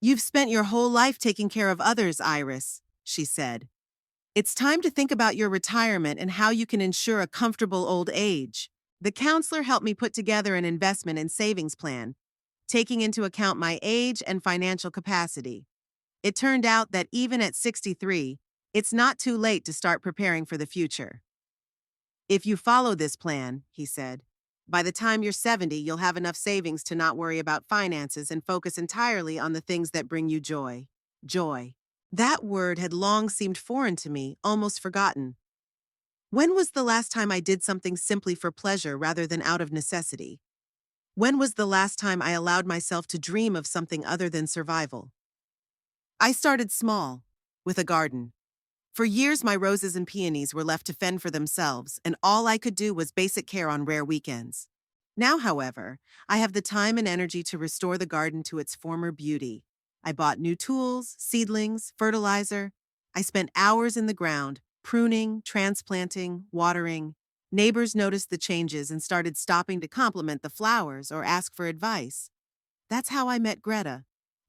You've spent your whole life taking care of others, Iris, she said. It's time to think about your retirement and how you can ensure a comfortable old age. The counselor helped me put together an investment and savings plan, taking into account my age and financial capacity. It turned out that even at 63, it's not too late to start preparing for the future. If you follow this plan, he said, by the time you're 70, you'll have enough savings to not worry about finances and focus entirely on the things that bring you joy. Joy. That word had long seemed foreign to me, almost forgotten. When was the last time I did something simply for pleasure rather than out of necessity? When was the last time I allowed myself to dream of something other than survival? I started small, with a garden. For years, my roses and peonies were left to fend for themselves, and all I could do was basic care on rare weekends. Now, however, I have the time and energy to restore the garden to its former beauty. I bought new tools, seedlings, fertilizer. I spent hours in the ground, pruning, transplanting, watering. Neighbors noticed the changes and started stopping to compliment the flowers or ask for advice. That's how I met Greta,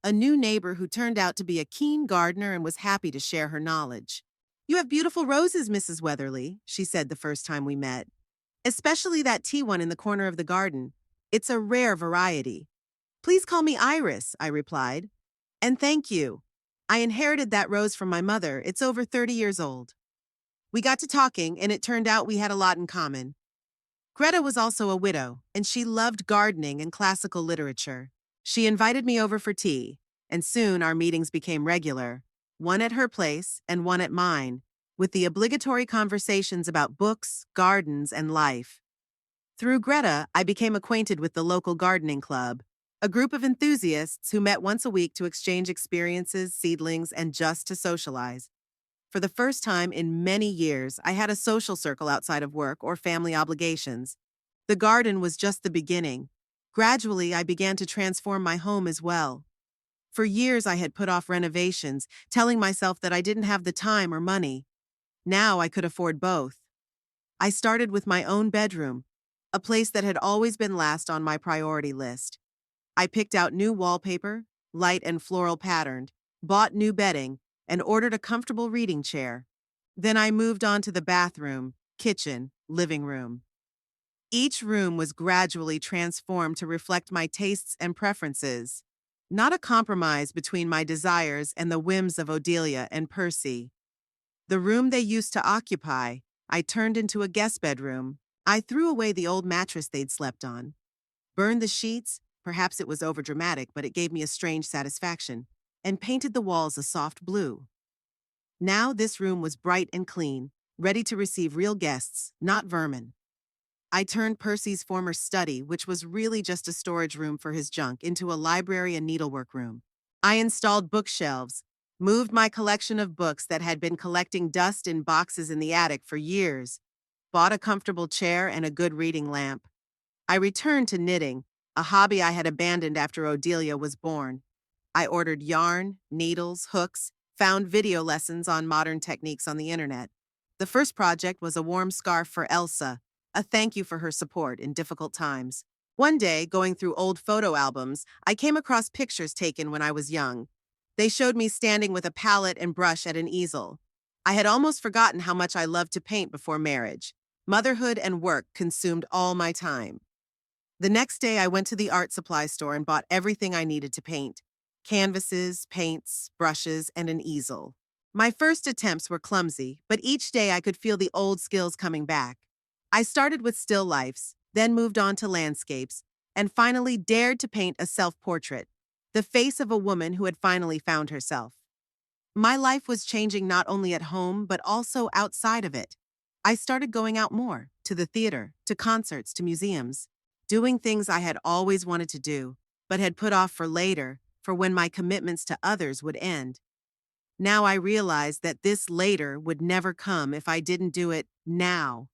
a new neighbor who turned out to be a keen gardener and was happy to share her knowledge. You have beautiful roses, Mrs. Weatherly, she said the first time we met. Especially that tea one in the corner of the garden. It's a rare variety. Please call me Iris, I replied. And thank you. I inherited that rose from my mother. It's over 30 years old. We got to talking, and it turned out we had a lot in common. Greta was also a widow, and she loved gardening and classical literature. She invited me over for tea, and soon our meetings became regular, one at her place and one at mine, with the obligatory conversations about books, gardens, and life. Through Greta, I became acquainted with the local gardening club, a group of enthusiasts who met once a week to exchange experiences, seedlings, and just to socialize. For the first time in many years, I had a social circle outside of work or family obligations. The garden was just the beginning. Gradually, I began to transform my home as well. For years, I had put off renovations, telling myself that I didn't have the time or money. Now I could afford both. I started with my own bedroom, a place that had always been last on my priority list. I picked out new wallpaper, light and floral patterned, bought new bedding, and ordered a comfortable reading chair. Then I moved on to the bathroom, kitchen, living room. Each room was gradually transformed to reflect my tastes and preferences, not a compromise between my desires and the whims of Odelia and Percy. The room they used to occupy, I turned into a guest bedroom. I threw away the old mattress they'd slept on, burned the sheets, perhaps it was overdramatic, but it gave me a strange satisfaction, and painted the walls a soft blue. Now this room was bright and clean, ready to receive real guests, not vermin. I turned Percy's former study, which was really just a storage room for his junk, into a library and needlework room. I installed bookshelves, moved my collection of books that had been collecting dust in boxes in the attic for years, bought a comfortable chair and a good reading lamp. I returned to knitting, a hobby I had abandoned after Odelia was born. I ordered yarn, needles, hooks, found video lessons on modern techniques on the internet. The first project was a warm scarf for Elsa, a thank you for her support in difficult times. One day, going through old photo albums, I came across pictures taken when I was young. They showed me standing with a palette and brush at an easel. I had almost forgotten how much I loved to paint before marriage. Motherhood and work consumed all my time. The next day, I went to the art supply store and bought everything I needed to paint: canvases, paints, brushes, and an easel. My first attempts were clumsy, but each day I could feel the old skills coming back. I started with still lifes, then moved on to landscapes, and finally dared to paint a self-portrait, the face of a woman who had finally found herself. My life was changing not only at home, but also outside of it. I started going out more, to the theater, to concerts, to museums, doing things I had always wanted to do, but had put off for later, for when my commitments to others would end. Now I realized that this later would never come if I didn't do it now.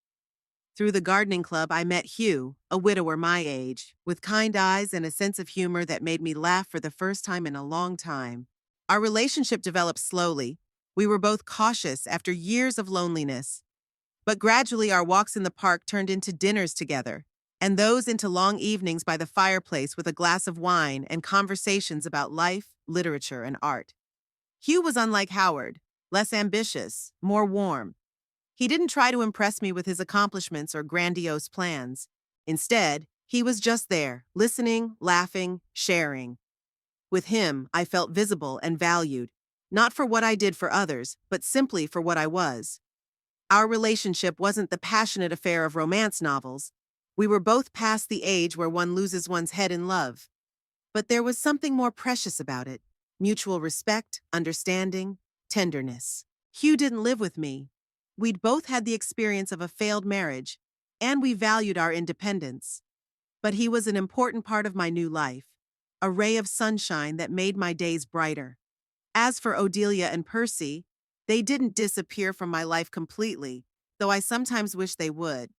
Through the gardening club, I met Hugh, a widower my age, with kind eyes and a sense of humor that made me laugh for the first time in a long time. Our relationship developed slowly. We were both cautious after years of loneliness. But gradually, our walks in the park turned into dinners together, and those into long evenings by the fireplace with a glass of wine and conversations about life, literature, and art. Hugh was unlike Howard, less ambitious, more warm. He didn't try to impress me with his accomplishments or grandiose plans. Instead, he was just there, listening, laughing, sharing. With him, I felt visible and valued, not for what I did for others, but simply for what I was. Our relationship wasn't the passionate affair of romance novels. We were both past the age where one loses one's head in love. But there was something more precious about it: mutual respect, understanding, tenderness. Hugh didn't live with me. We'd both had the experience of a failed marriage, and we valued our independence. But he was an important part of my new life, a ray of sunshine that made my days brighter. As for Odelia and Percy, they didn't disappear from my life completely, though I sometimes wish they would.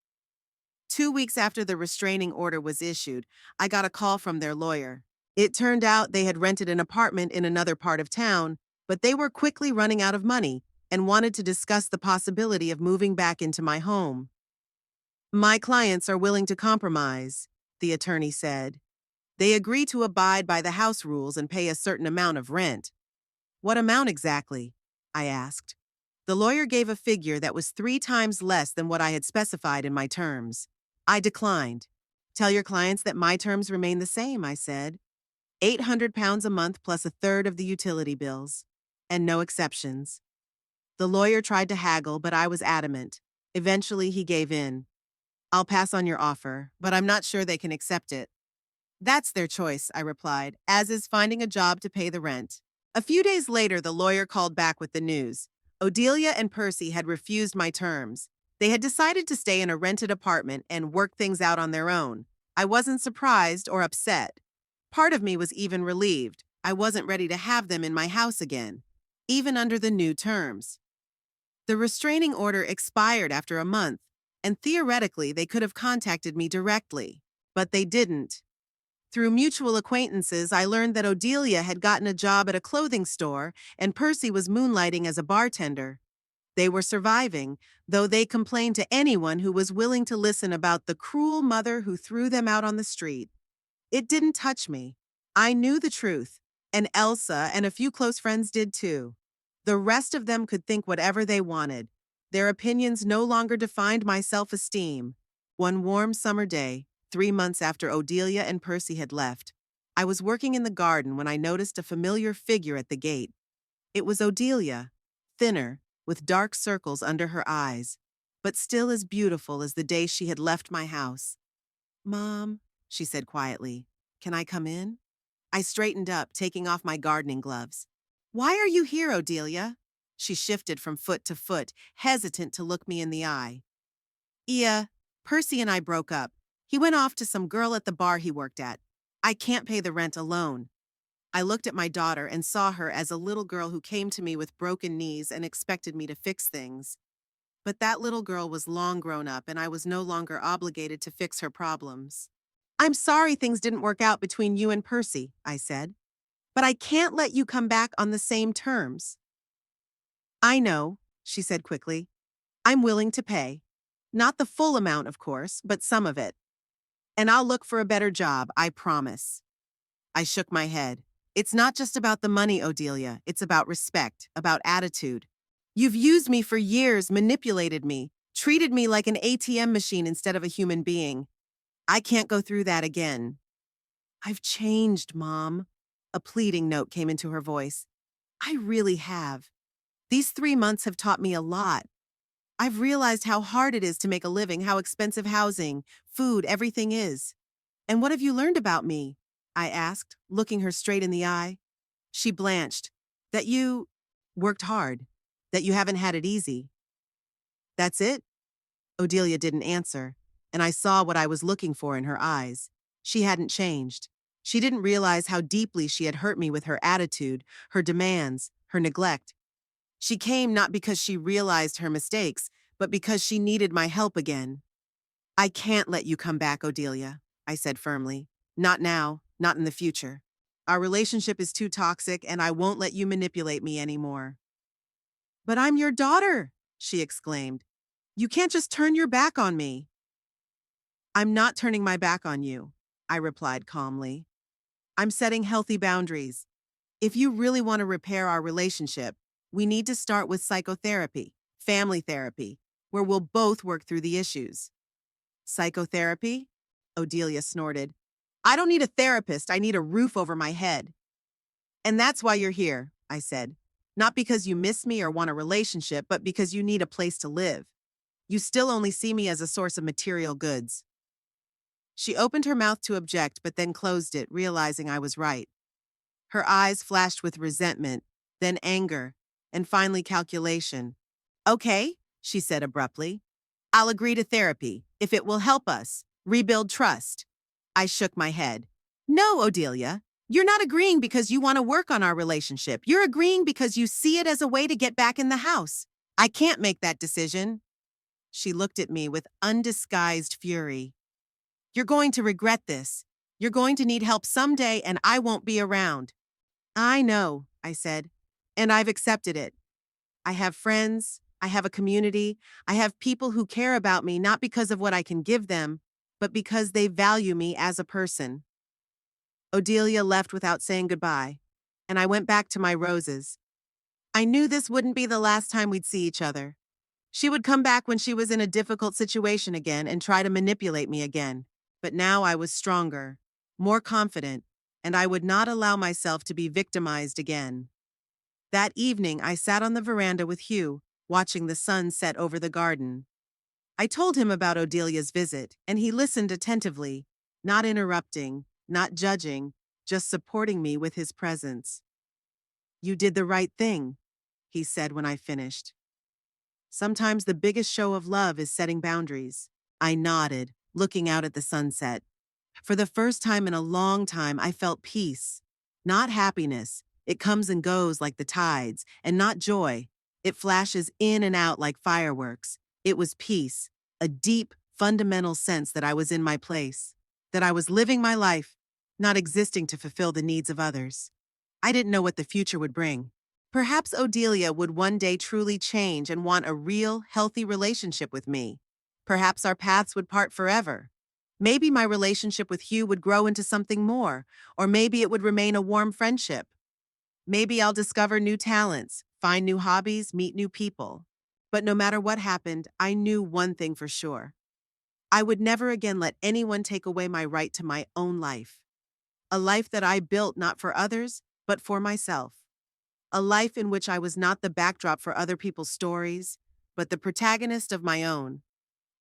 2 weeks after the restraining order was issued, I got a call from their lawyer. It turned out they had rented an apartment in another part of town, but they were quickly running out of money and wanted to discuss the possibility of moving back into my home. "My clients are willing to compromise," the attorney said. "They agree to abide by the house rules and pay a certain amount of rent." "What amount exactly?" I asked. The lawyer gave a figure that was 3 times less than what I had specified in my terms. I declined. "Tell your clients that my terms remain the same," I said. £800 a month plus a third of the utility bills. And no exceptions. The lawyer tried to haggle, but I was adamant. Eventually, he gave in. "I'll pass on your offer, but I'm not sure they can accept it." "That's their choice," I replied, "as is finding a job to pay the rent." A few days later, the lawyer called back with the news. Odelia and Percy had refused my terms. They had decided to stay in a rented apartment and work things out on their own. I wasn't surprised or upset. Part of me was even relieved. I wasn't ready to have them in my house again, even under the new terms. The restraining order expired after a month, and theoretically they could have contacted me directly, but they didn't. Through mutual acquaintances, I learned that Odelia had gotten a job at a clothing store and Percy was moonlighting as a bartender. They were surviving, though they complained to anyone who was willing to listen about the cruel mother who threw them out on the street. It didn't touch me. I knew the truth, and Elsa and a few close friends did too. The rest of them could think whatever they wanted. Their opinions no longer defined my self-esteem. One warm summer day, 3 months after Odelia and Percy had left, I was working in the garden when I noticed a familiar figure at the gate. It was Odelia, thinner, with dark circles under her eyes, but still as beautiful as the day she had left my house. "Mom," she said quietly, "can I come in?" I straightened up, taking off my gardening gloves. "Why are you here, Odelia?" She shifted from foot to foot, hesitant to look me in the eye. Percy and I broke up. He went off to some girl at the bar he worked at. I can't pay the rent alone." I looked at my daughter and saw her as a little girl who came to me with broken knees and expected me to fix things. But that little girl was long grown up and I was no longer obligated to fix her problems. I'm sorry things didn't work out between you and Percy, I said. But I can't let you come back on the same terms. I know, she said quickly. I'm willing to pay. Not the full amount, of course, but some of it. And I'll look for a better job, I promise. I shook my head. It's not just about the money, Odelia. It's about respect, about attitude. You've used me for years, manipulated me, treated me like an ATM machine instead of a human being. I can't go through that again. I've changed, Mom. A pleading note came into her voice. I really have. These 3 months have taught me a lot. I've realized how hard it is to make a living, how expensive housing, food, everything is. And what have you learned about me? I asked, looking her straight in the eye. She blanched. That you worked hard. That you haven't had it easy. That's it? Odelia didn't answer, and I saw what I was looking for in her eyes. She hadn't changed. She didn't realize how deeply she had hurt me with her attitude, her demands, her neglect. She came not because she realized her mistakes, but because she needed my help again. I can't let you come back, Odelia, I said firmly. Not now, not in the future. Our relationship is too toxic, and I won't let you manipulate me anymore. But I'm your daughter, she exclaimed. You can't just turn your back on me. I'm not turning my back on you, I replied calmly. I'm setting healthy boundaries. If you really want to repair our relationship, we need to start with psychotherapy, family therapy, where we'll both work through the issues. Psychotherapy? Odelia snorted. I don't need a therapist, I need a roof over my head. And that's why you're here, I said. Not because you miss me or want a relationship, but because you need a place to live. You still only see me as a source of material goods. She opened her mouth to object, but then closed it, realizing I was right. Her eyes flashed with resentment, then anger, and finally calculation. Okay, she said abruptly. I'll agree to therapy, if it will help us rebuild trust. I shook my head. No, Odelia. You're not agreeing because you want to work on our relationship. You're agreeing because you see it as a way to get back in the house. I can't make that decision. She looked at me with undisguised fury. You're going to regret this. You're going to need help someday, and I won't be around. I know, I said, and I've accepted it. I have friends, I have a community, I have people who care about me not because of what I can give them, but because they value me as a person. Odelia left without saying goodbye, and I went back to my roses. I knew this wouldn't be the last time we'd see each other. She would come back when she was in a difficult situation again and try to manipulate me again. But now I was stronger, more confident, and I would not allow myself to be victimized again. That evening, I sat on the veranda with Hugh, watching the sun set over the garden. I told him about Odelia's visit, and he listened attentively, not interrupting, not judging, just supporting me with his presence. You did the right thing, he said when I finished. Sometimes the biggest show of love is setting boundaries. I nodded, looking out at the sunset. For the first time in a long time, I felt peace. Not happiness. It comes and goes like the tides, and not joy. It flashes in and out like fireworks. It was peace, a deep, fundamental sense that I was in my place, that I was living my life, not existing to fulfill the needs of others. I didn't know what the future would bring. Perhaps Odelia would one day truly change and want a real, healthy relationship with me. Perhaps our paths would part forever. Maybe my relationship with Hugh would grow into something more, or maybe it would remain a warm friendship. Maybe I'll discover new talents, find new hobbies, meet new people. But no matter what happened, I knew one thing for sure. I would never again let anyone take away my right to my own life. A life that I built not for others, but for myself. A life in which I was not the backdrop for other people's stories, but the protagonist of my own.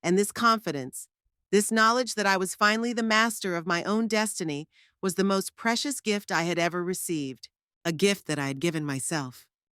And this confidence, this knowledge that I was finally the master of my own destiny, was the most precious gift I had ever received, a gift that I had given myself.